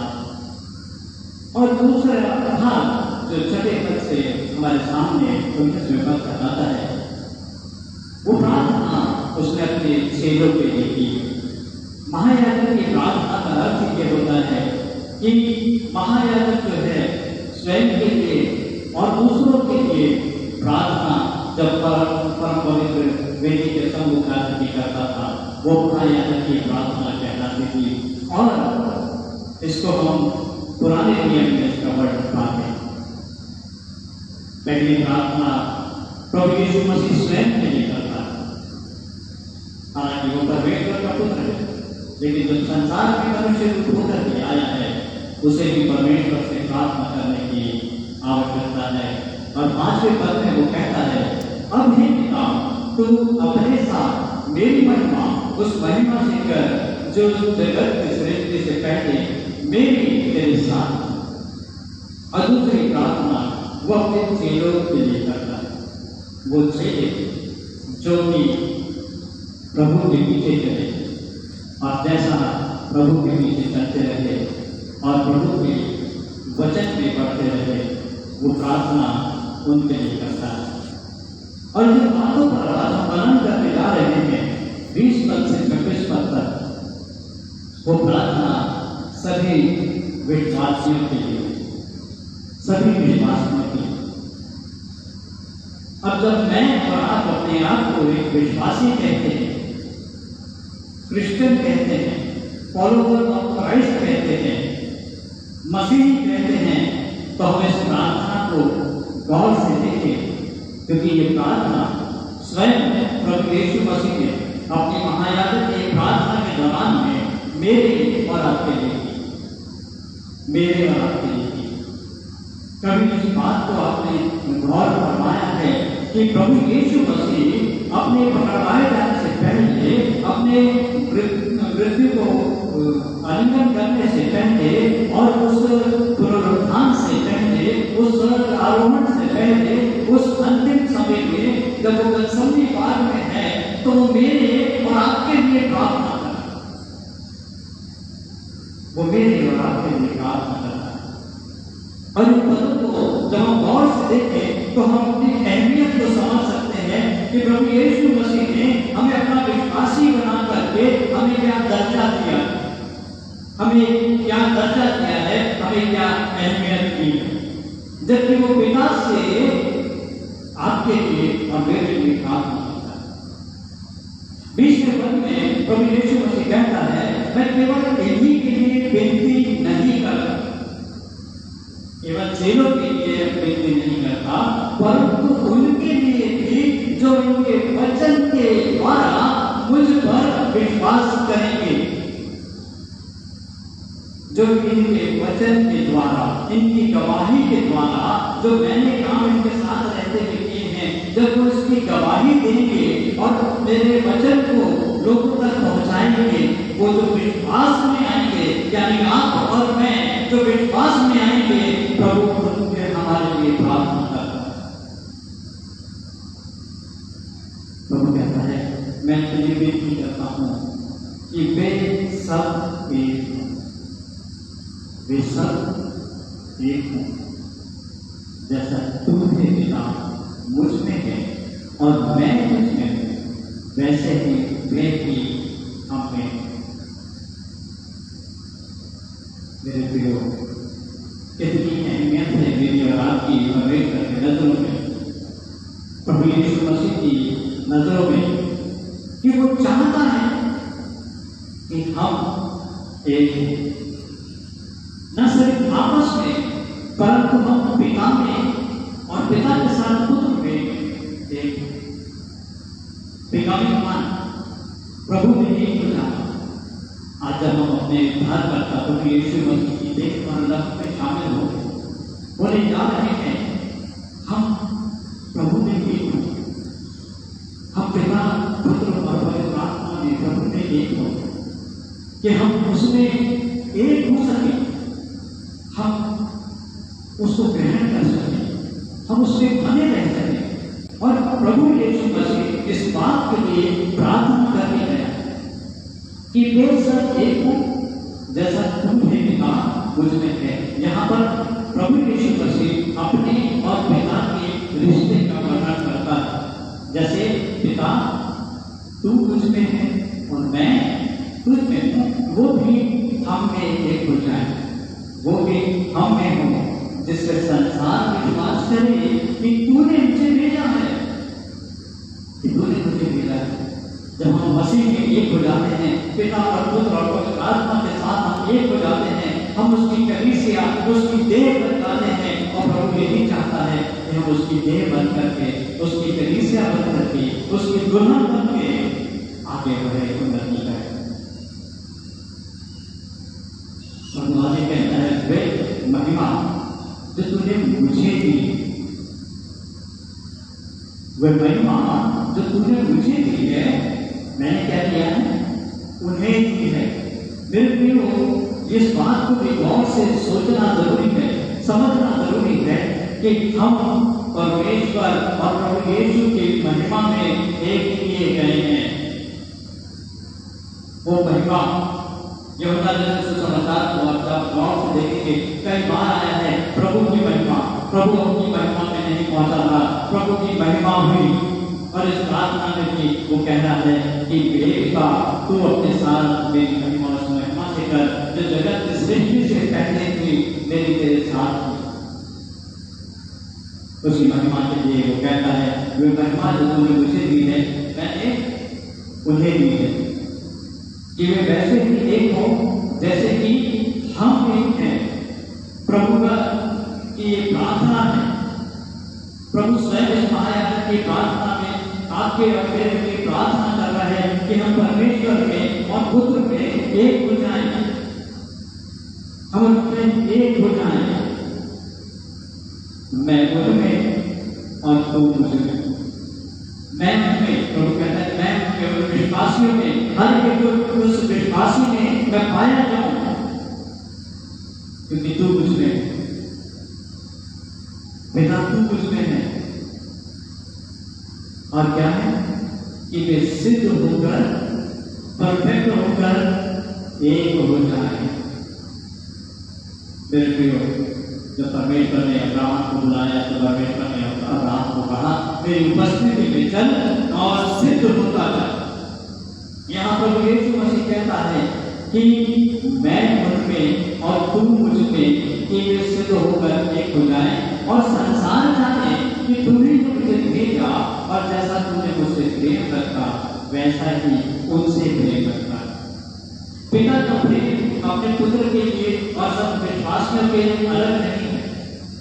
S1: और दूसरा भाग जो 6वें पद से हमारे सामने 19वें पद तक आता है, वो प्रार्थना उसने अपने चेलों के लिए की। महायाजक की प्रार्थना का अर्थ ये होता है कि महायाजक जो है स्वयं के लिए और दूसरों के लिए प्रार्थना जब परम पवित्र वेदी के सम्मुख आरती करता था, वो महायाजक की प्रार्थना कहलाती थी। और इसको हम पुराने नियम में इसका वर्णन पाते हैं। पहली प्रार्थना प्रभु यीशु मसीह स्वयं के लिए करता है। हालांकि वो परमेश्वर का पुत्र है, लेकिन जब संसार में मनुष्य रूप होकर के आया है, उसे भी परमेश्वर से प्रार्थना करने की आवश्यकता है। और 5वें पद में वो कहता है, अब हे पिता, तू अपने साथ मेरी महिमा उस महिमा से कर जो जगत की सृष्टि से पहले मेरी तेरे साथ। और दूसरी प्रार्थना वो अपने चेलों के लिए करता है। वो चेले जो कि प्रभु के पीछे चले, और जैसा प्रभु के पीछे चलते रहे और प्रभु के वचन में पढ़ते रहे, वो प्रार्थना उनके लिए करता है। और जिन बातों पर आज हम वर्णन करने जा रहे हैं 20 पद से 26 पद तक, वो प्रार्थना सभी विश्वासियों के लिए, सभी विश्वासियों के लिए। अब जब मैं और आप अपने आप को एक विश्वासी कहते हैं, क्रिश्चियन कहते हैं, फॉलोवर ऑफ क्राइस्ट कहते हैं, मसीही कहते हैं, तो हम इस प्रार्थना को गौर से देखें, क्योंकि ये प्रार्थना स्वयं प्रभु यीशु मसीह ने अपनी महायाजक की प्रार्थना के दौरान में मेरे और आपके लिए की, मेरे और आपके लिए की। कभी इस बात को आपने गौर फरमाया है कि प्रभु यीशु मसीह अपने पकड़वाए जाने से पहले, अपने मृत्यु को आलिंगन करने से पहले और उस पुनरुत्थान से पहले, उस स्वर्ग आरोहण से पहले, उस अंतिम समय में जब वो गत्समनी बाग में है, तो वो मेरे और आपके लिए प्रार्थना करता है। वो मेरे और आपके लिए प्रार्थना करता है। और इन पदों को जब हम गौर से देखें तो हम अपनी अहमियत को समझ सकते हैं कि प्रभु यीशु मसीह ने हमें अपना विश्वासी बना करके हमें क्या दर्जा दिया, हमें क्या दर्जा दिया है, हमें क्या अहमियत दी है। जबकि वो पिता से आपके लिए और मेरे लिए प्रार्थना करता है। 20वें पद में प्रभु यीशु मसीह कहता है, मैं केवल इन्हीं के लिए विनती नहीं करता, केवल चेलों के लिए विनती नहीं करता, परंतु उनके लिए भी जो इनके वचन के द्वारा मुझ पर विश्वास करेंगे, जो इनके वचन के द्वारा, इनकी गवाही के द्वारा, जो मैंने काम इनके साथ रहते हुए किए हैं, जब वो इसकी गवाही देंगे और मेरे वचन को लोगों तक पहुंचाएंगे, वो जो विश्वास में आएंगे, यानी आप और मैं जो विश्वास में आएंगे, प्रभु खुद हमारे लिए प्रार्थना करता है। प्रभु कहता है, मैं तुझे विनती करता हूं कि वे सब एक हों, वे सब एक हों, जैसा तू है पिता मुझ में है और मैं मुझ में हूं, वैसे ही वे भी हम में। मेरे प्रियो, कितनी अहमियत है मेरी और आपकी परमेश्वर की नजरों में, प्रभु यीशु मसीह की नजरों में, कि वो चाहता है कि हम एक हों, न सिर्फ आपस में, परंतु हम पिता में और पिता के साथ पुत्र में एक पिकामी मान प्रभु में एक हो जाना। आज जब हम अपने उद्धारकर्ता प्रभु यीशु मसीह की देखभाल में शामिल होने जा रहे हैं, हम प्रभु में एक हो, हम पिता पुत्र और पवित्र आत्मा में प्रभु में एक हो, कि हम उसमें एक हो सके, हम उसको ग्रहण कर सके, हम उसमें बने रह सके। और प्रभु यीशु मसीह इस बात के लिए प्रार्थना करके गया कि वे सब एक हो, जैसा तुम है पिता मुझ में है। यहाँ पर प्रभु यीशु मसीह अपने और पिता के रिश्ते का वर्णन करता है, जैसे पिता तू मुझ में है और मैं तुझ में हूँ, वो भी हम में एक हो जाए, वो भी हम में हो, जिससे संसार विश्वास करे कि तूने मुझे भेजा है, कि तूने मुझे भेजा है। जब हम मसीह में एक हो जाते हैं, पिता और पुत्र और पवित्र आत्मा के साथ हम एक हो जाते हैं, हम उसकी कलीसिया, उसकी देह बन जाते हैं। और प्रभु यही चाहता है कि हम उसकी देह बन करके, उसकी कलीसिया बन करके, उसकी दुल्हन बन के आगे बढ़े, उन्नति करें। आगे कहता है, वे महिमा जो तूने मुझे दी, वे महिमा जो तूने मुझे दी है, मैंने क्या किया है, उन्हें दी है। मेरे प्रियो, इस बात को भी गौर से सोचना जरूरी है, समझना जरूरी है कि हम परमेश्वर और प्रभु यीशु की महिमा में एक किए गए हैं। वो महिमा यूहन्ना सुसमाचार को आप गौर से देखेंगे, कई बार आया है प्रभु की महिमा, प्रभु अपनी महिमा में नहीं पहुंचा था, प्रभु की महिमा हुई। और इस प्रार्थना में भी वो कहना है कि बेटा तू अपने साथ मेरी महिमा उस महिमा से कर जो जगत सृष्टि से पहले थी मेरी तेरे साथ थी। उसी महिमा के लिए वो कहता है वे महिमा जो तूने मुझे दी है मैंने उन्हें दी है कि वे वैसे ही एक हो जैसे कि हम एक हैं। प्रभु का की ये प्रार्थना है। प्रभु स्वयं इस महायाजक की प्रार्थना में आपके और मेरे लिए प्रार्थना कर रहा है कि हम परमेश्वर में और पुत्र में एक हो जाएं, हम उनमें एक हो जाएं। मैं उनमें और तू मुझमें, मैं उनमें, प्रभु कहता है मैं केवल विश्वासियों में, हर एक उस विश्वासी में मैं पाया जाऊं क्योंकि तू मुझमें, पिता तू मुझमें है। और क्या है कि वे सिद्ध होकर परफेक्ट होकर एक हो जाए। मेरे प्रियो, जब परमेश्वर ने अब्राहम को बुलाया तो परमेश्वर ने अब्राहम को कहा मेरी उपस्थिति में चल और सिद्ध होता जा। यहाँ प्रभु यीशु मसीह कहता है कि मैं उनमें और तू मुझमें, कि वे सिद्ध होकर एक हो जाए और संसार जाने कि तूने जो मुझे भेजा और जैसा तूने मुझसे प्रेम रखा वैसा ही उनसे प्रेम रखा। पिता का प्रेम अपने पुत्र के लिए और सब विश्वासियों के लिए अलग नहीं है,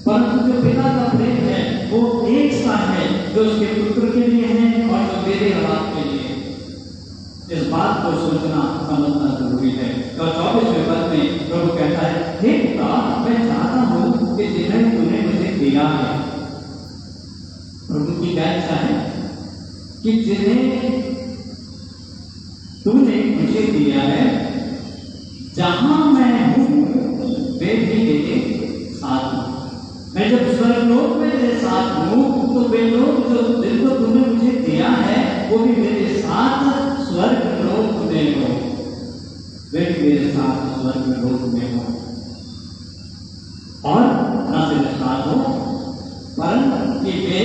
S1: परंतु जो पिता का प्रेम है वो एक सा है जो उसके पुत्र के लिए है और जो मेरे औलाद के लिए है। इस बात को सोचना समझना जरूरी है। तो 24वें पद में प्रभु कहता है हे पिता मैं चाहता हूं कि जिन्हें तूने मुझे दिया है। प्रभु की क्या इच्छा है कि जिन्हें तूने मुझे दिया है जहां मैं हूं वे भी मेरे साथ हूं। मैं जब स्वर्गलोक में मेरे साथ हूं तो वे लोग जो जिनको तूने मुझे दिया है वो भी मेरे साथ स्वर्गलोक में हो, वे भी मेरे साथ स्वर्गलोक में हो। और न सिर्फ साथ हो परंतु कि वे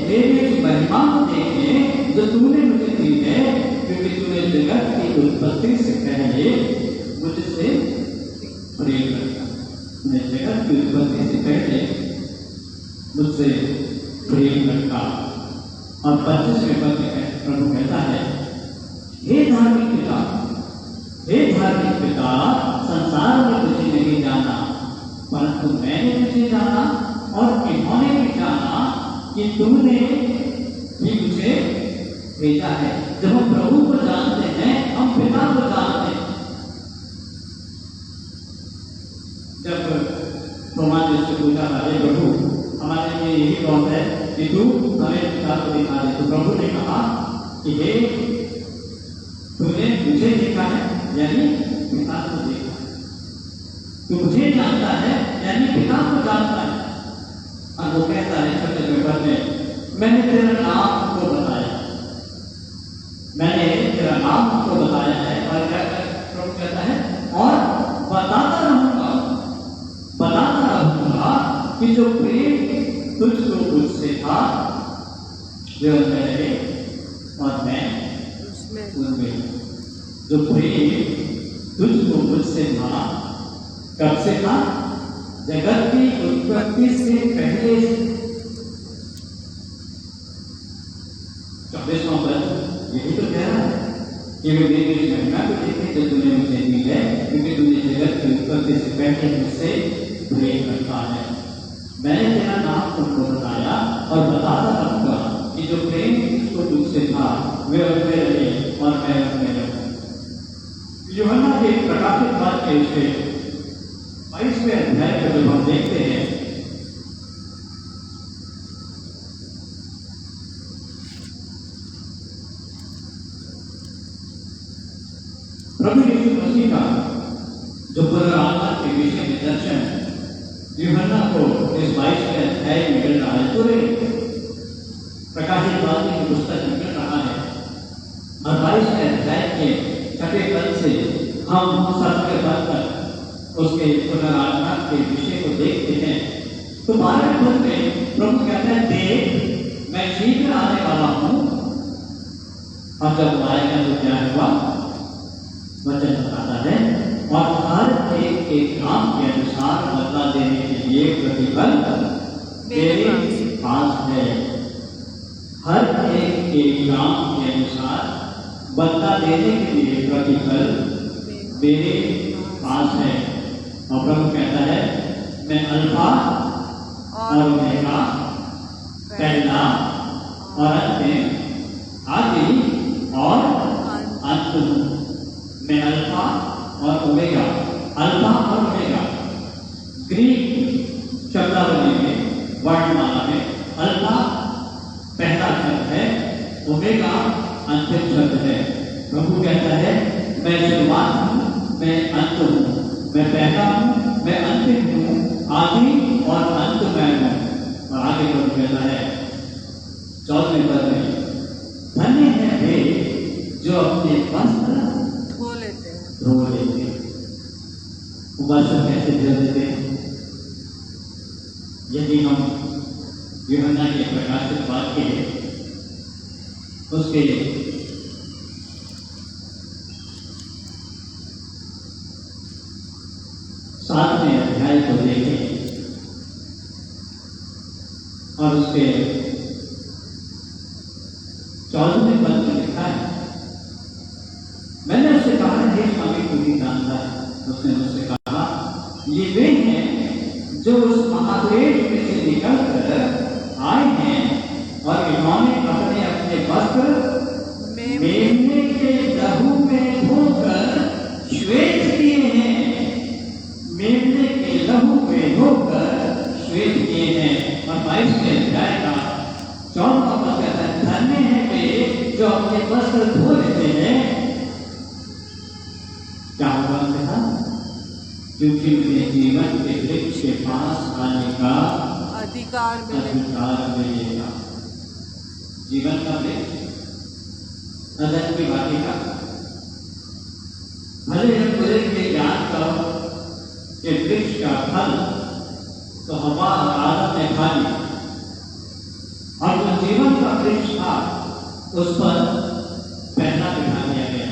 S1: मेरी महिमा को देखें जो तूने मुझे दी है, क्योंकि तूने जगत की उत्पत्ति से पहले मुझसे प्रेम रखा। तूने जगत की उत्पत्ति से पहले मुझसे प्रेम रखा। और 25वें पद में प्रभु कहता है हे धार्मिक पिता, हे धार्मिक पिता संसार में तुझे नहीं जाना परंतु मैंने तुझे जाना और इन्होंने भी जाना कि तूने भी मुझे भेजा है। जब हम प्रभु को जानते हैं हम पिता को जानते हैं। जब प्रमाण से पूछा था हे प्रभु हमारे लिए यही बात है कि तू हमें पिता को दिखा दे, तो प्रभु ने कहा कि हे तूने मुझे देखा है यानी पिता को देखा है, तू मुझे जानता है यानी पिता को जानता है। और वो कहता है छोटे पेपर में मैंने तेरा नाम को बताया, मैंने तेरा नाम को बताया है। और क्या प्रभु कहता है और बताता रहूंगा कि जो प्रेम तुझको मुझसे था वे उनमें रहे और मैं उनमें। जो प्रेम तुझको मुझसे था कब से था? जगत की उत्पत्ति से पहले। 24वां पद यही तो कह रहा है कि वे मेरी महिमा को देखे जो तूने मुझे दी है, क्योंकि तूने जगत की उत्पत्ति से पहले मुझसे प्रेम रखा है। मैंने तेरा नाम तुमको बताया और बताता रहूंगा कि जो प्रेम तुझको तुझसे था वे उनमें रहे और मैं उनमें रहूं। यूहन्ना के प्रकाशित वाक्य के 22वें अध्याय को जब हम देखते हैं प्रभु यीशु मसीह का जो पुनरुत्थान के विषय में दर्शन यूहन्ना को इस 22वें अध्याय में मिल रहा है, पूरे प्रकाशित वाक्य की पुस्तक में मिल रहा है। और 22वें अध्याय के 6वें पद से हम 7वें पद तक उसके पुनरुत्थान के विषय को देखते हैं। तो 12वें पद में प्रभु कहते हैं देख मैं शीघ्र आने वाला हूं। और जब आएगा तो क्या हुआ? वचन बताता है और हर एक एक काम के अनुसार बदला देने के लिए प्रतिफल मेरे पास है। हर एक के काम के अनुसार बदला देने के लिए प्रतिफल मेरे पास है। और प्रभु कहता है, मैं अल्फा और ओमेगा, पहला और अंतिम, आदि और अंत हूँ। मैं अल्फा और ओमेगा, अल्फा और ओमेगा ग्रीक शब्दावली में, वर्णमाला में अल्फा पहला शब्द है, ओमेगा अंतिम शब्द है। प्रभु कहता है, मैं शुरुआत हूँ, मैं अंत हूँ, मैं पहला हूँ, मैं अंतिम हूँ, आदि और अंत मैं हूँ। और आगे प्रभु कहता है 14वें पद में, धन्य है वे जो अपने वस्त्र
S2: धो लेते हैं।
S1: वस्त्र कैसे धो लेते हैं? यदि हम यूहन्ना के प्रकाशित वाक्य उसके 7वें अध्याय को देखें और उसके 14वें पद में लिखा है, मैंने उससे कहा, हे स्वामी तू ही जानता है। उसने मुझसे कहा, ये वे हैं जो उस महाद्वेष में से निकल कर आए हैं और इन्होंने अपने अपने वस्त्र मेमने के लहू में धोकर श्वेत किए हैं। मेमने के लहू में धोकर श्वेत किए हैं। और 22वें अध्याय का 14वां पद कहता है, धन्य है वे जो अपने वस्त्र धो लेते हैं। क्या होगा उनके साथ? क्योंकि उन्हें जीवन के वृक्ष के पास आने का अधिकार मिलेगा। जीवन का वृक्ष, अदन की वाटिका, भले हम पूरे के ज्ञान का के वृक्ष का फल तो हवा और आदम ने खा लिया, और जो जीवन का वृक्ष था उस पर पहला बिठा दिया गया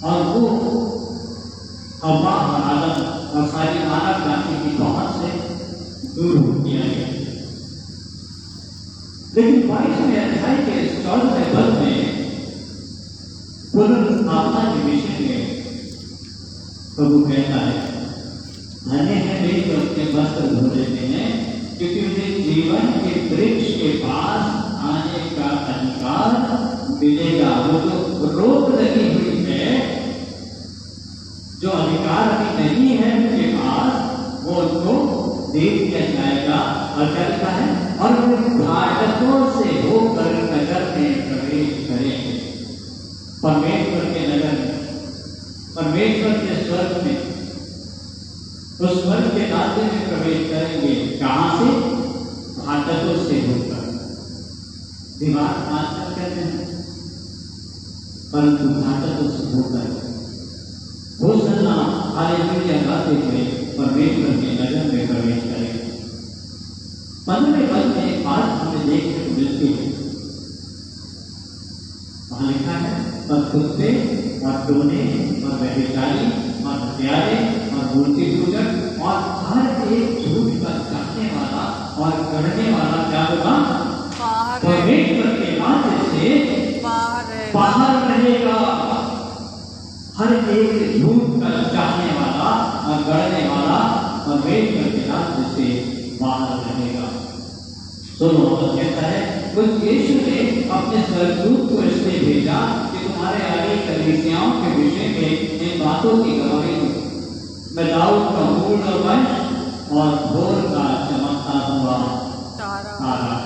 S1: और वो हवा और आदम और सारी मानव जाति की पहुंच से दूर किया गया। लेकिन 22वें अध्याय के 14वें पद में पुनरुत्थान के विषय में प्रभु कहता है, धन्य है वे जो अपने वस्त्र धो लेते हैं, क्योंकि उन्हें जीवन के वृक्ष के पास आने का अधिकार मिलेगा। वो जो रोक लगी हुई है, जो अधिकार अभी नहीं है उनके पास, वो उनको दे दिया जाएगा। और क्या लिखा है? और वे फाटकों से होकर नगर में प्रवेश करेंगे। परमेश्वर के नगर में, परमेश्वर के स्वर्ग में, उस स्वर्ग के राज्य में प्रवेश करेंगे। कहां से? फाटकों से होकर। दीवार फाटक कहते हैं, परंतु फाटकों से होकर होसन्ना हालेलुया गाते हुए परमेश्वर के नगर में प्रवेश करेंगे। 15वें पद में एक बात हमें देखने को मिलती है। वहां लिखा है, पर कुत्ते और टोने और व्यभिचारी और हत्यारे और मूर्ति पूजक और हर एक झूठ का चाहने वाला और करने वाला क्या होगा? परमेश्वर के राज्य से बाहर रहेगा। हर एक झूठ का चाहने वाला और गढ़ने वाला परमेश्वर के राज्य से बाहर रहेगा। सुनो, कहता है, कुछ यीशु ने अपने स्वर्गदूत को इसलिए भेजा कि तुम्हारे आगे कलीसियाओं के विषय में इन बातों की गवाही दो। मैं दाऊद का पूर्ण वंश और भोर का चमकता हुआ तारा।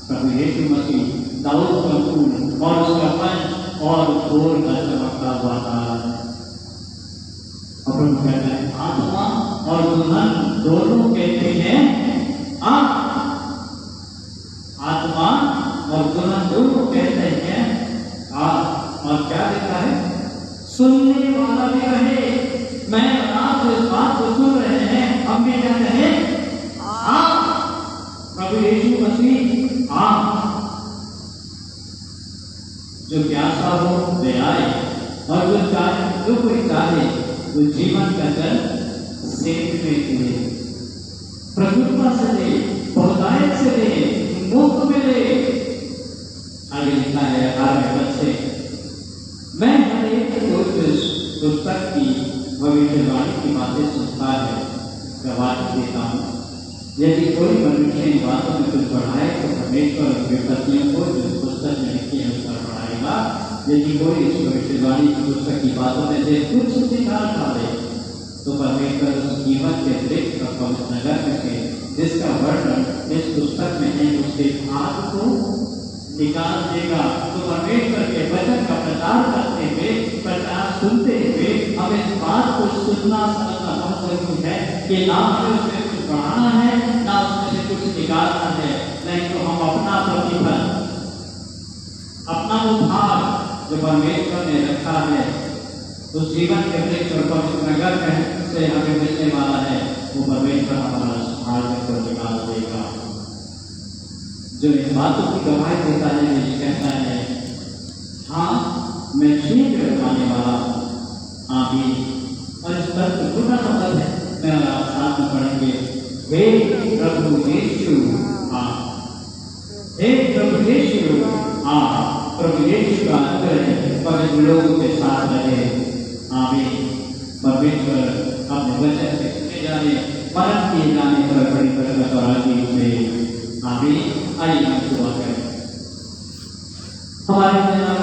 S1: प्रभु यीशु मसीह दाऊद का पूर्ण और उसका वंश और भोर का चमकता हुआ तारा। प्रभु कहता है, आत्मा और दुल्हन दोनों कहते हैं आत्मा और दुल्हन दोनों कहते हैं और क्या लिखा है? सुनने वाला भी रहे। मैं आप इस बात को सुन रहे हैं, हम भी क्या कहें? प्रभु यीशु मसीह जो प्यासा हो वे आए, और जो कोई चाहे वो जीवन का जल सेकने के लिए प्रभुत्व से ले, बहुतायत से ले, मुफ्त में ले। आगे लिखा है 18वें पद से, मैं हर एक पुस्तक की भविष्यवाणी की बातें सुनता है, गवाही देता हूँ। यदि कोई मनुष्य इन बातों में कुछ बढ़ाए तो परमेश्वर विपत्तियों को जो पुस्तक में लिखी है उस पर बढ़ाएगा। यदि कोई इस भविष्यवाणी की पुस्तक की बातों में से कुछ निकाल डाले तो परमेश्वर उस कीमत के वृक्ष और पवित्र नगर में से जिसका वर्णन इस पुस्तक में है उसके भाग को निकाल देगा। तो परमेश्वर के वचन का प्रचार करते हुए, प्रचार सुनते हुए हमें इस बात को सुनना समझना बहुत जरूरी है कि ना हमें उसमें कुछ बढ़ाना है ना उसमें से कुछ निकालना है, नहीं तो हम अपना प्रतिफल, अपना वो भाग जो परमेश्वर ने रखा है उस जीवन के वृक्ष और पवित्र नगर में से हमें मिलने वाला है, वो परमेश्वर हमारा भाग को निकाल देगा। जो इन बातों की गवाही देता है, ये कहता है, हाँ मैं शीघ्र आने वाला हूँ, आमीन। और इस पर छोटा सा पद है, मेरा साथ में पढ़ेंगे, हे प्रभु यीशु आ, हे प्रभु यीशु आ। प्रभु यीशु का अनुग्रह पवित्र लोगों के साथ रहे, आमीन। परमेश्वर अपने वचन से सुने जाने, पालन किए जाने पर बड़ी बरकत और आशीष दे, आमीन। आइए हम दुआ करें। हमारे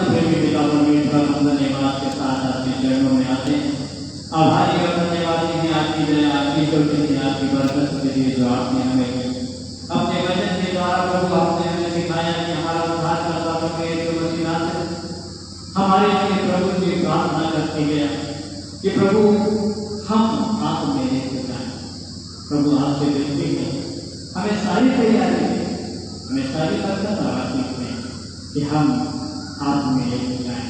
S1: प्रेमी पिता परमेश्वर, हम धन्यवाद के साथ अपने चरणों में आते हैं। आभारी और धन्यवादी हैं आपकी दया, आपकी करुणा, आपकी बरकत के लिए जो आपने हमें अपने वचन के द्वारा प्रभु आपने हमें सिखाया कि हमारा उद्धार करता परमेश्वर मसीह हमारे लिए प्रभु की प्रार्थना करते गया कि प्रभु हम आप में लेते जाए। प्रभु आपसे विनती है, हमें सारी तैयारी है, हमें सारी बरकत और आशीष है कि हम आप में लेते जाए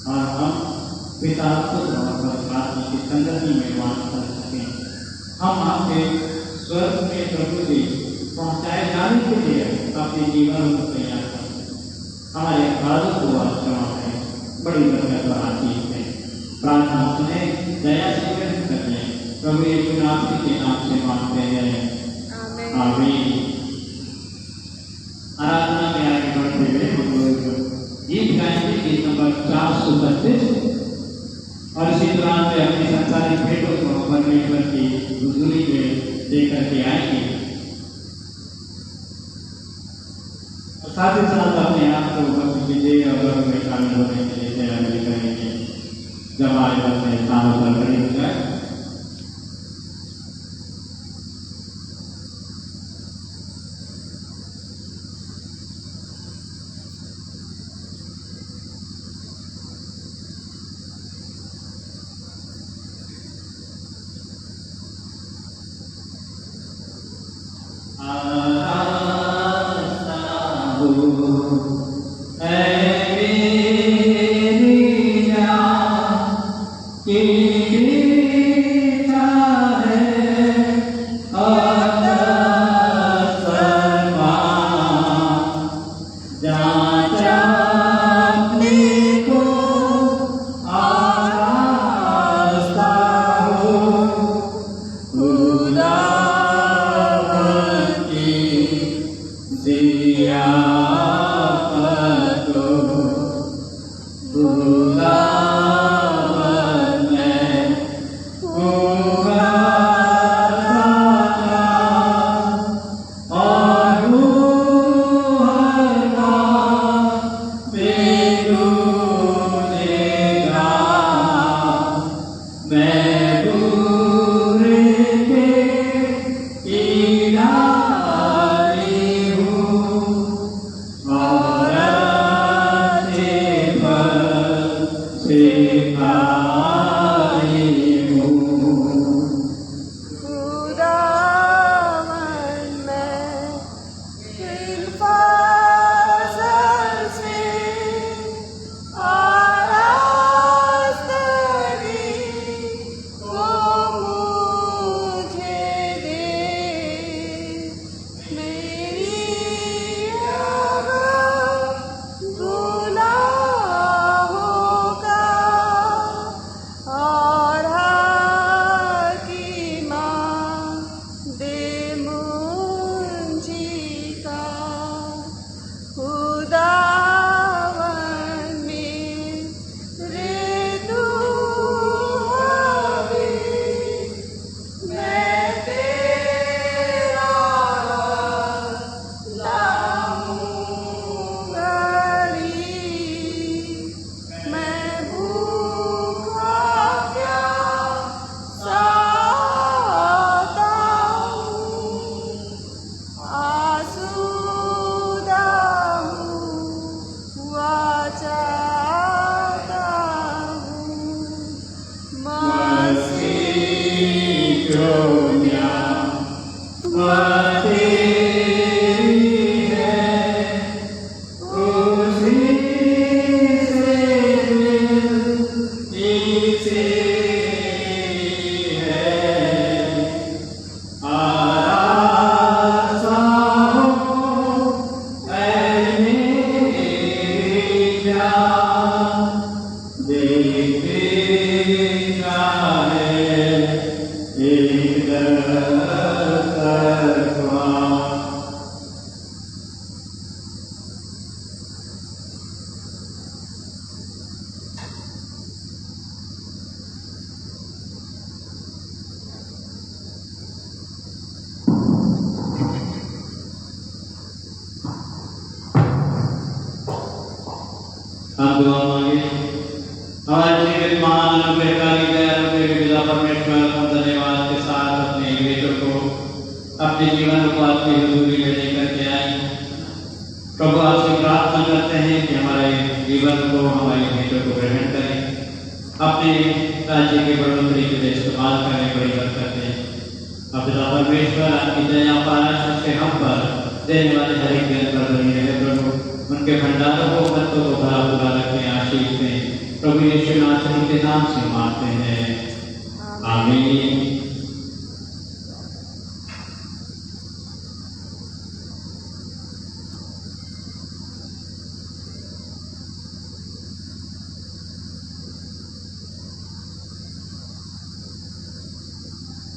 S1: और हम पिता पुत्र और पवित्र आत्मा की संगति में वास कर सकें। हम आपके स्वर्ग में प्रभु जी पहुंचाए जाने के लिए अपने जीवन को तैयार करें। हमारे अपराधों को आप क्षमा करें, बड़ी बरकत और आशीष है। प्रार्थना सुने, दया से ग्रहण कर लें। प्रभु यीशु के नाम से मांगते हैं, आमीन। आराधना में आगे बढ़ते हुए हम लोग गीत गाएंगे, गीत नंबर 432। और इसी दौरान में अपनी संसारिक भेंटों को परमेश्वर की हुजूरी में लेकर के आएंगे। साथ ही साथ अपने आप को उपस्थित कीजिए और में शामिल होने के लिए तैयारी करेंगे। जब हमारे अपने स्थानों पर खड़े हो जाए,
S2: गया।
S1: हम दुआ मांगे। हमारे जीवित महान अनुग्रहकारी दयालु पिता परमेश्वर, हम धन्यवाद के साथ अपने बेटों को अपने जीवन को आपकी हुजूरी में लेकर के आए। प्रभु आपसे प्रार्थना करते हैं कि हमारे जीवन को, हमारे बेटों को ग्रहण करें, अपने राज्य की बढ़ोतरी के लिए इस्तेमाल करें, बड़ी बरकत दें। अब पिता परमेश्वर आपकी दया पाराशर से हम पर देने वाले हर एक दिन पर बनी रहे। प्रभु उनके भंडारों को, बरतों को भरा पूरा रखें, आशीष दें। प्रभु यीशु नासरी के नाम से मांगते हैं, आमीन।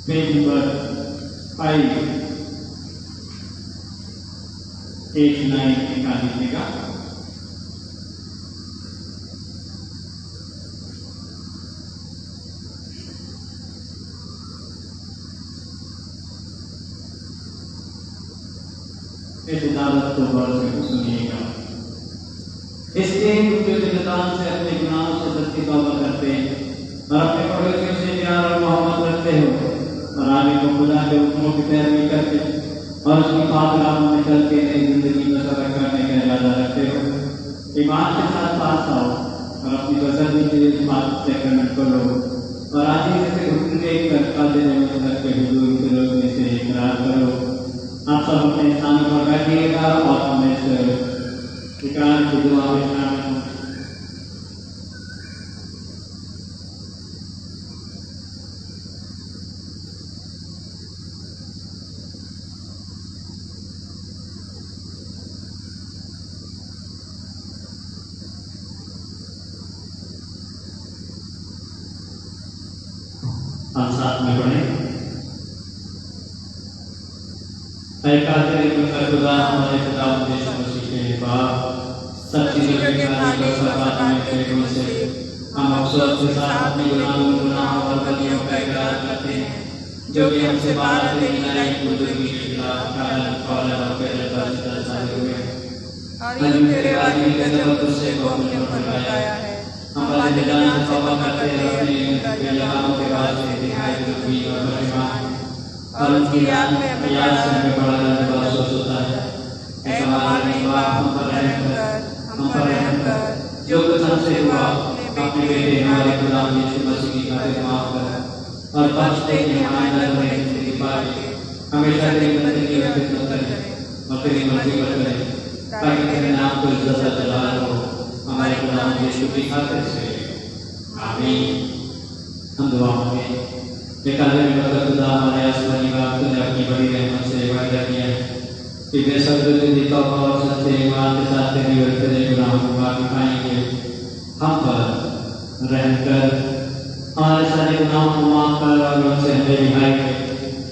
S1: पेज नंबर 5 89 निकाल लीजिएगा। इस इदारत को गौर से सुनिएगा। इसलिए जो दिलदान से अपने गुनाहों से सच्ची तौबा करते हैं और अपने पड़ोसियों से प्यार और मोहब्बत रखते हो और आगे को खुदा के हुक्मों की पैरवी करके और उसकी पाक राहों में चल के नई जिंदगी बसर करने का इरादा रखते हो, ईमान के साथ पास आओ और अपनी बसरनी के इस बात से कमेंट करो और आज ही से हुक्म देख कर कादिर मुस्तक के हुजूर के रोकने से इकरार करो। आप सब अपने स्थान पर बैठिएगा और हमें से इकरार की दुआ में शामिल हों। हम साथ में पढ़ें। खुदा हमारे खुदा यीशु मसीह के बाप सब चीजों के खालिक और सकारात्मक रूप से हम अफसोस के साथ अपने गुनाहों और गलतियों का इकरार करते हैं जो कि हमसे बाहर लेने लायक बुजुर्गी के खिलाफ और दर्शाए हुए और तेरे वाली के जब तुझसे हमने फरमाया है। हम अपने जान से तौबा करते हैं अपने गुनाहों के बाद से निहायत दुखी और परेशान और उसकी याद में हमें बड़ा महसूस होता है। ऐ हमारे बाप, हम पर रहम कर, जो कुछ हमसे हुआ अपने बेटे हमारे खुदा यीशु मसीह की खातिर माफ कर और बख्श दे कि हमारे दर में से पाके हमेशा तेरी बंदगी में खिदमत करें और तेरी मर्जी पर करें ताकि तेरे नाम को इज्जत और जलाल हो हमारे खुदा यीशु की खातिर से, आमीन। हम दुआ मांगे। खुदा हमारे आसमानी बाप, तूने अपनी बड़ी रहमत से वायदा किया है कि बेशक जो तेरी तौबा और सच्चे ईमान के साथ तेरी और तेरे गुनाहों को माफी पाएंगे, हम पर रहम कर, हमारे सारे गुनाहों को माफ कर और उनसे हमें रिहाई कर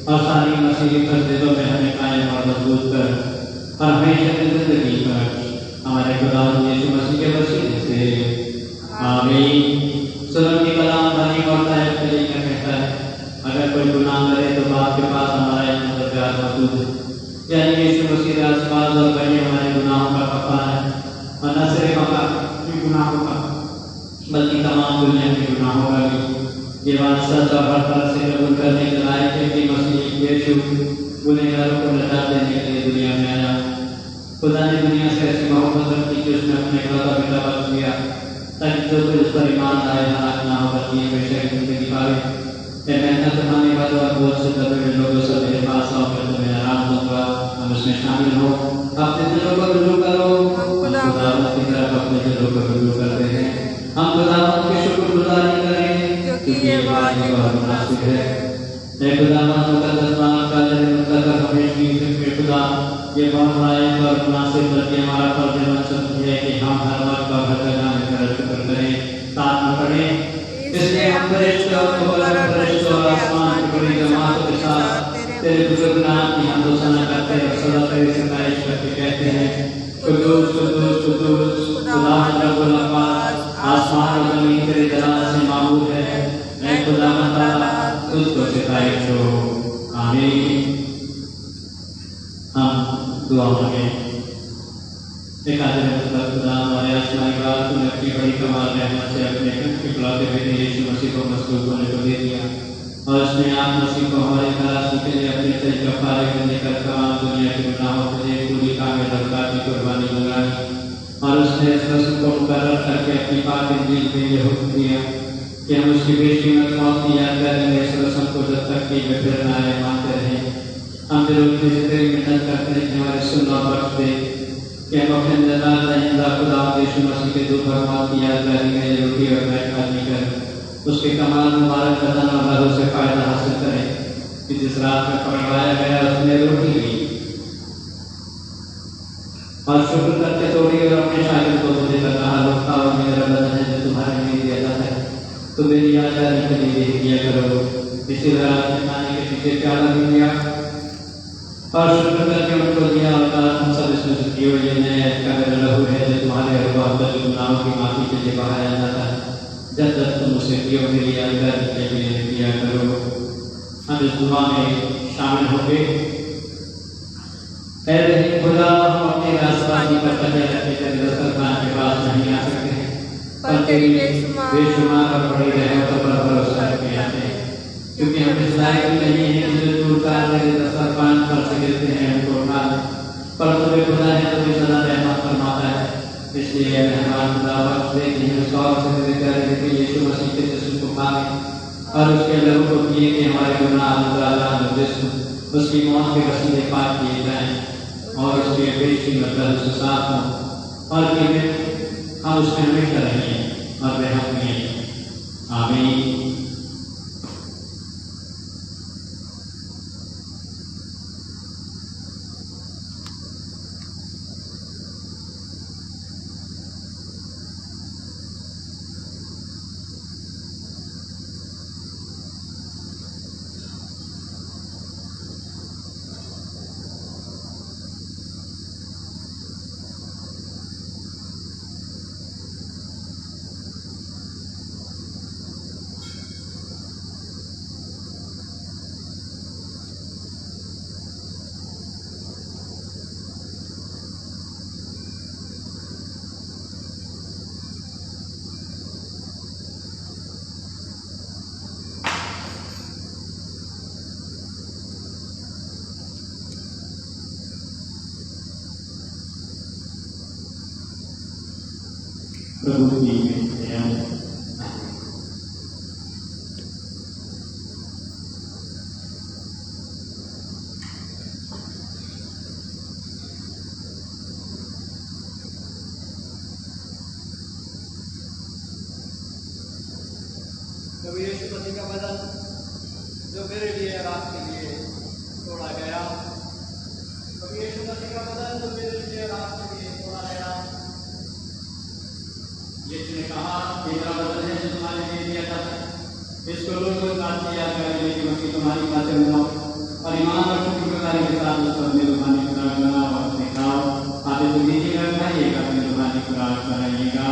S1: और सारी मसीही फजीलतों में हमें कायम और मजबूत कर और हमेशा की जिंदगी पर हमारे खुदा यीशु मसीह के वसीले से, आमीन। सुनो की कलाम भली और तारीफ के लिए कहता है, अगर कोई गुनाह करे तो बाप के पास हमारा एक मददगार मौजूद है, यानी यीशु मसीह के आसपास और बने हमारे गुनाहों का कफारा है और न सिर्फ हमारे गुनाहों का बल्कि तमाम दुनिया के गुनाहों का भी। ये बात सच और हर तरह से कबूल करने के लायक है कि मसीह यीशु गुनहगारों को नजात देने के लिए दुनिया में आया। खुदा ने दुनिया से ऐसी मोहब्बत रखी कि उसने अपने इकलौता बेटा बख्श दिया ताकि जो कोई उस पर ईमान लाए हलाक ना हो बल्कि हमेशा की जिंदगी पावे। मेहनत करने वालों और बहुत से दबे लोगों से मेरे पास आओ, मैं तुम्हें आराम दूंगा, हम उसमें शामिल हो। अपने दिलों को रुजू करो, हम खुदावंद की तरफ अपने दिलों को रुजू करते हैं। हम खुदावंद की शुक्रगुजारी करें, क्योंकि ये वाजिब और मुनासिब है। हे खुदावंद मुकद्दस माफ कर दे, मुकद्दस हमेशा के खुदा, ये बहुत लायक और मुनासिब बल्कि हमारा फर्ज मनसब है कि हम हर वक्त और हर जगह में तेरा शुक्र करें, साथ में पढ़ें। इसलिए हम फरिश्तों और आसमान की बड़ी जमातों के साथ तेरे बुजुर्ग नाम की हमदो सना करते हैं और सदा तेरी सताइश करके कहते हैं, कुदूस कुदूस कुदूस खुदावंद रब्बुल अब्बास, आसमान और जमीन तेरे जलाल से मामूर है। ऐ खुदावंद ताला, तुझको सताइश हो। आमीन। हम दुआ मांगे। एक आदमी खुदा हमारे आसमानी बाप, तूने अपनी बड़ी कमाल रहमत से अपने इकलौते बेटे यीशु मसीह को मसलूब होने को दे दिया और उसने आप मसीह को हमारे खलासी के लिए अपने तेज कफारे में लेकर तमाम दुनिया के गुनाहों के लिए पूरी कामिल बरकत की कुर्बानी मंगाई और उसने इस रस्म को मुकर्रर करके अपनी पाक इंजील में ये हुक्म दिया कि हम उसकी बेशकीमत मौत की याद करेंगे। इस रस्म को जब तक कि वे फिर न आए मानते रहें। हम दिलों से तेरी मिन्नत करते हैं कि हमारे सुनना बख्श दे कि हम अपने जनाब रहिंदा खुदा यीशु मसीह के दो फरमान की याद करेंगे, रोटी और बैठ खाने कर उसके कमाल मुबारक बदन और लहू से फायदा हासिल करें कि जिस रात में पकड़वाया गया उसने रोटी ली और शुक्र करके तोड़ी और अपने शागिर्द को मुझे कहा, लोग खाओ, मेरा बदन है जो तुम्हारे लिए दिया जाता है, तो मेरी याद करने के लिए किया करो। इसी तरह खाने के पीछे प्याला भी दिया और शुक्र करके उनको दिया और कहा, तुम सब इसमें से पियो, ये नया का मेरा लहू है जो तुम्हारे और वापस गुनाहों की माफी के लिए बहाया जाता है। जब तक तुम उसे पियो मेरी याद करने के लिए किया करो। हम इस दुआ में शामिल होंगे। ऐ रहीम खुदा, हम अपने रास्तानी पर कदम रखते तेरे दस्तरखान के पास नहीं आ सकते हैं, पर तेरी बेशुमार और बड़ी रहमतों पर भरोसा रखे आते हैं, क्योंकि हम इस लायक नहीं है कि जो दूर का तेरे दस्तरखान पर से गिरते हैं उनको उठा ले, पर तुम्हें खुदा है तो भी सदा रहमत फरमाता है। इसलिए मेहमान खुदा बख्श दे कि हम सौर से तेरे प्यारे बेटे यीशु मसीह के जिस्म को खा लें और उसके लहू को पिए कि हमारे गुनाह जिस्म उसकी मौत के वसीले पाक किए जाएं और उसके बेशी मतलब उससे साफ हों और कि हम उसमें हमेशा रहें और वह हमें। आमीन। प्रभु की
S3: प्रभु यीशु मसीह का बदन जो मेरे लिए और आपके लिए तोड़ा गया, प्रभु यीशु मसीह का बदन जो मेरे लिए और आपके लिए तोड़ा गया।
S1: यीशु ने कहा, मेरा बदन है जो तुम्हारे लिए दिया जाता है, इसको लोगों का याद करेंगे कि मसीह तुम्हारी बातें मौत और ईमान और शुक्रगुजारी के साथ उस पर मेहरबानी खुराक बनाओ और अपने खाओ। आगे तो दीजिएगा, खाइएगा, मेहरबानी खुराक बनाइएगा।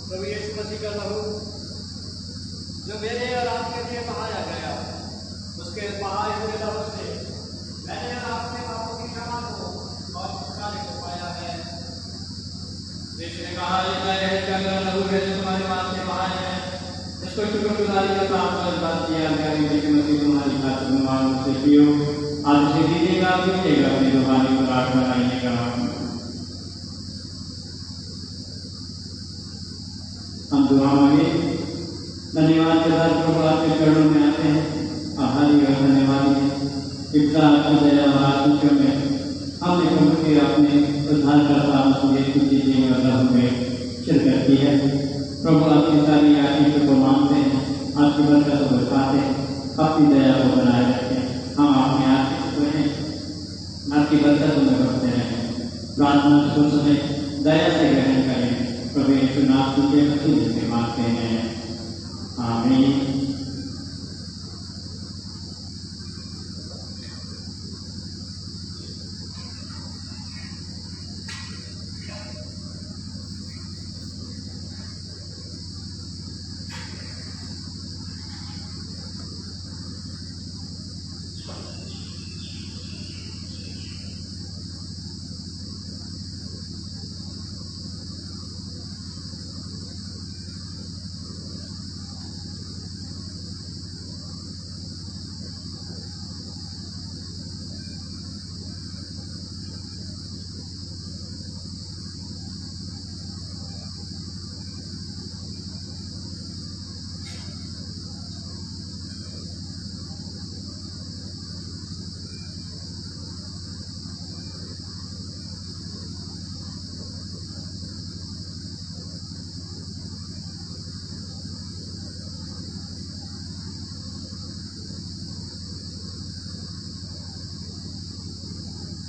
S3: प्रभु यीशु मसीह का लहू जो मेरे और आपके लिए बहाया गया, उसके बहाए हुए लहू से मैंने और आपने पापों की क्षमा को और छुटकारे को पाया है।
S1: यीशु ने कहा, ये मेरा लहू है जो तुम्हारे पास से बहाया है, इसको शुक्रगुजारी के साथ बात किया करेंगे कि मसीह तुम्हारी खातिर से पियो। आज से दीजिएगा कीजिएगा अपनी रूहानी खुराक बनाइएगा। हम दुआ मांगे। धन्यवाद के साथ प्रभु आपके चरणों में आते हैं, आभारी और धन्यवाद है। इतना आपकी दया और आशीषों में हमने प्रभु के अपने उद्धारकर्ता मसीह यीशु की जीवन रह में शिरकत की है। प्रभु आपकी सारी आशीषों को मांगते हैं, आपकी बरकत को बचाते हैं, अपनी दया को बनाए रखते हैं। हम अपने आशीष को हैं, आपकी बरकतों में बढ़ते रहें। प्रार्थना को समय दया से ग्रहण करें। प्रभु यीशु नाम के वसीले से मांगते हैं, आमीन।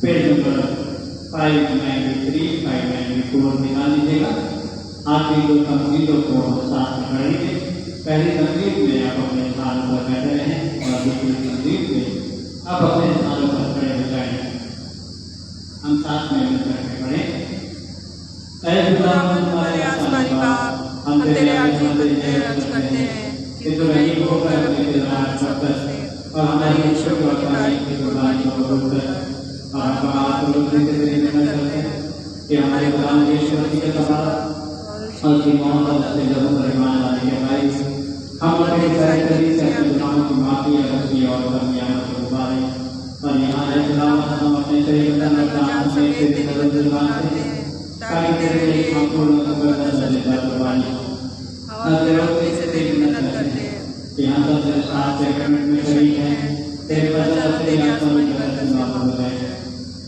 S1: पेज नंबर 593, 594 निकाल लीजिएगा। आखिरी दो तकसीदों को साथ में पढ़ेंगे। पहली तकसीद में आप अपने स्थानों पर बैठे रहें और दूसरी तकसीद में आप अपने स्थानों पर खड़े हो जाएं। हम साथ में मिलकर के पढ़ें।
S2: हमारे आसमानी बाप, हम तेरे आगे अर्ज करते हैं कि तू रहीम होकर अपने दिलदार शब्द से और हमारी ईश्वर को तारीफ की कुर्बानी को कबूल कर। और हम बात तेरी मिन्नत करते हैं कि हमारे खुदा यीशु मसीह के सहारा और की मोहब्बत से लोगों पर ईमान लाने के भाई हम अपने सारे करीब से अपने गुनाहों की माफी रखी और कमियां से उबारे। और यहाँ है सलामत हम अपने शरीर में जान समेत तेरी मदद दिलवाते हैं ताकि तेरे लिए हम पूर्ण होकर सजदा कुर्बानी और तेरे से तेरी मिन्नत करते हैं कि हम सबसे साथ सेकंड में शरीक हैं तेरे वचन तेरी आत्मा की तरफ से माफ हो गए।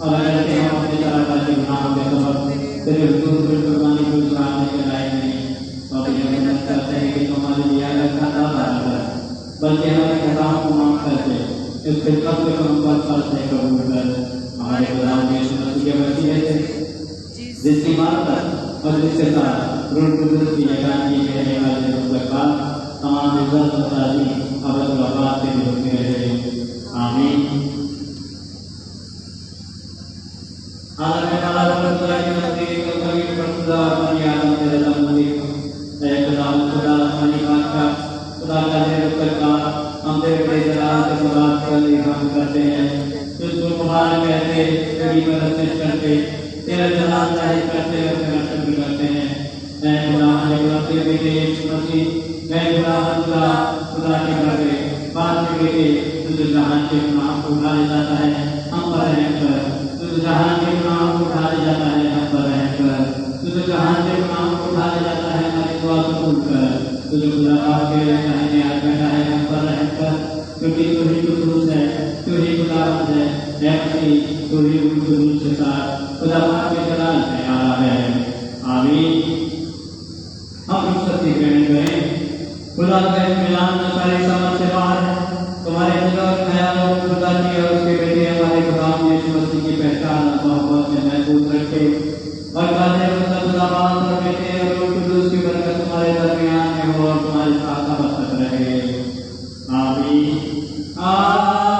S2: और अगर हम अपने तरह के गुनाहों के सबब तेरे हुजूर में कुर्बानी को चढ़ाने के लायक नहीं और ये मिन्नत करते हैं कि तुम्हारे लिए अलग खाता ना बल्कि हमारे खताओं को माफ करके इस खिदमत को हम पर फर्ज से कबूल कर हमारे खुदा यीशु मसीह के वसीले से जिसकी मार्फत और जिसके साथ रूह कुदरत की यगानी में रहने वाले मुस्तकबाल तमाम इज्जत और तारीफ अबद व आबाद से होती रहे। आमीन। हालांकि हमारा खुदा की नजदीक तो कभी खुदा अपनी आदम के नजदीक है खुदा अपनी बात का खुदा का निरंतर हम तेरे जलाल के बात कर हम करते हैं तुझको मुबारक कहते तेरी मदद से करते तेरा जलाल जाहिर करते और तेरा शुक्र करते हैं। ऐ खुदा हमारे बेटे यीशु मसीह ऐ खुदा खुदा के बेटे बाप के बेटे तुझे जहान के गुनाह को उठा ले जाता है हम पर रहम कर। तुझे जहान के गुनाह को उठा ले जाता है हम पर रहम कर। तुझे जहान के गुनाह को उठा ले जाता है हमारी दुआ कबूल कर। तुझे खुदा बाप के दाहिने हाथ बैठा है हम पर रहम कर क्योंकि तू ही कुदूस है तू ही खुदावंद है ऐ मसीह तू ही कुदूस के साथ खुदा बाप के जलाल में आ रहा है। आमीन। हम रुखसती ग्रहण करें। खुदा का मिलान न सारी समझ से बाहर है। तुम्हारे दिल और ख्यालों को खुदा की और उसके बेटे हमारे खुदा यीशु मसीह की पहचान और मोहब्बत में महफूज रखे और खुदा बाप और बेटे और रूह कुदूस की बरकत तुम्हारे दरमियान में हो और तुम्हारे साथ हमेशा रहे। आमीन। आमीन।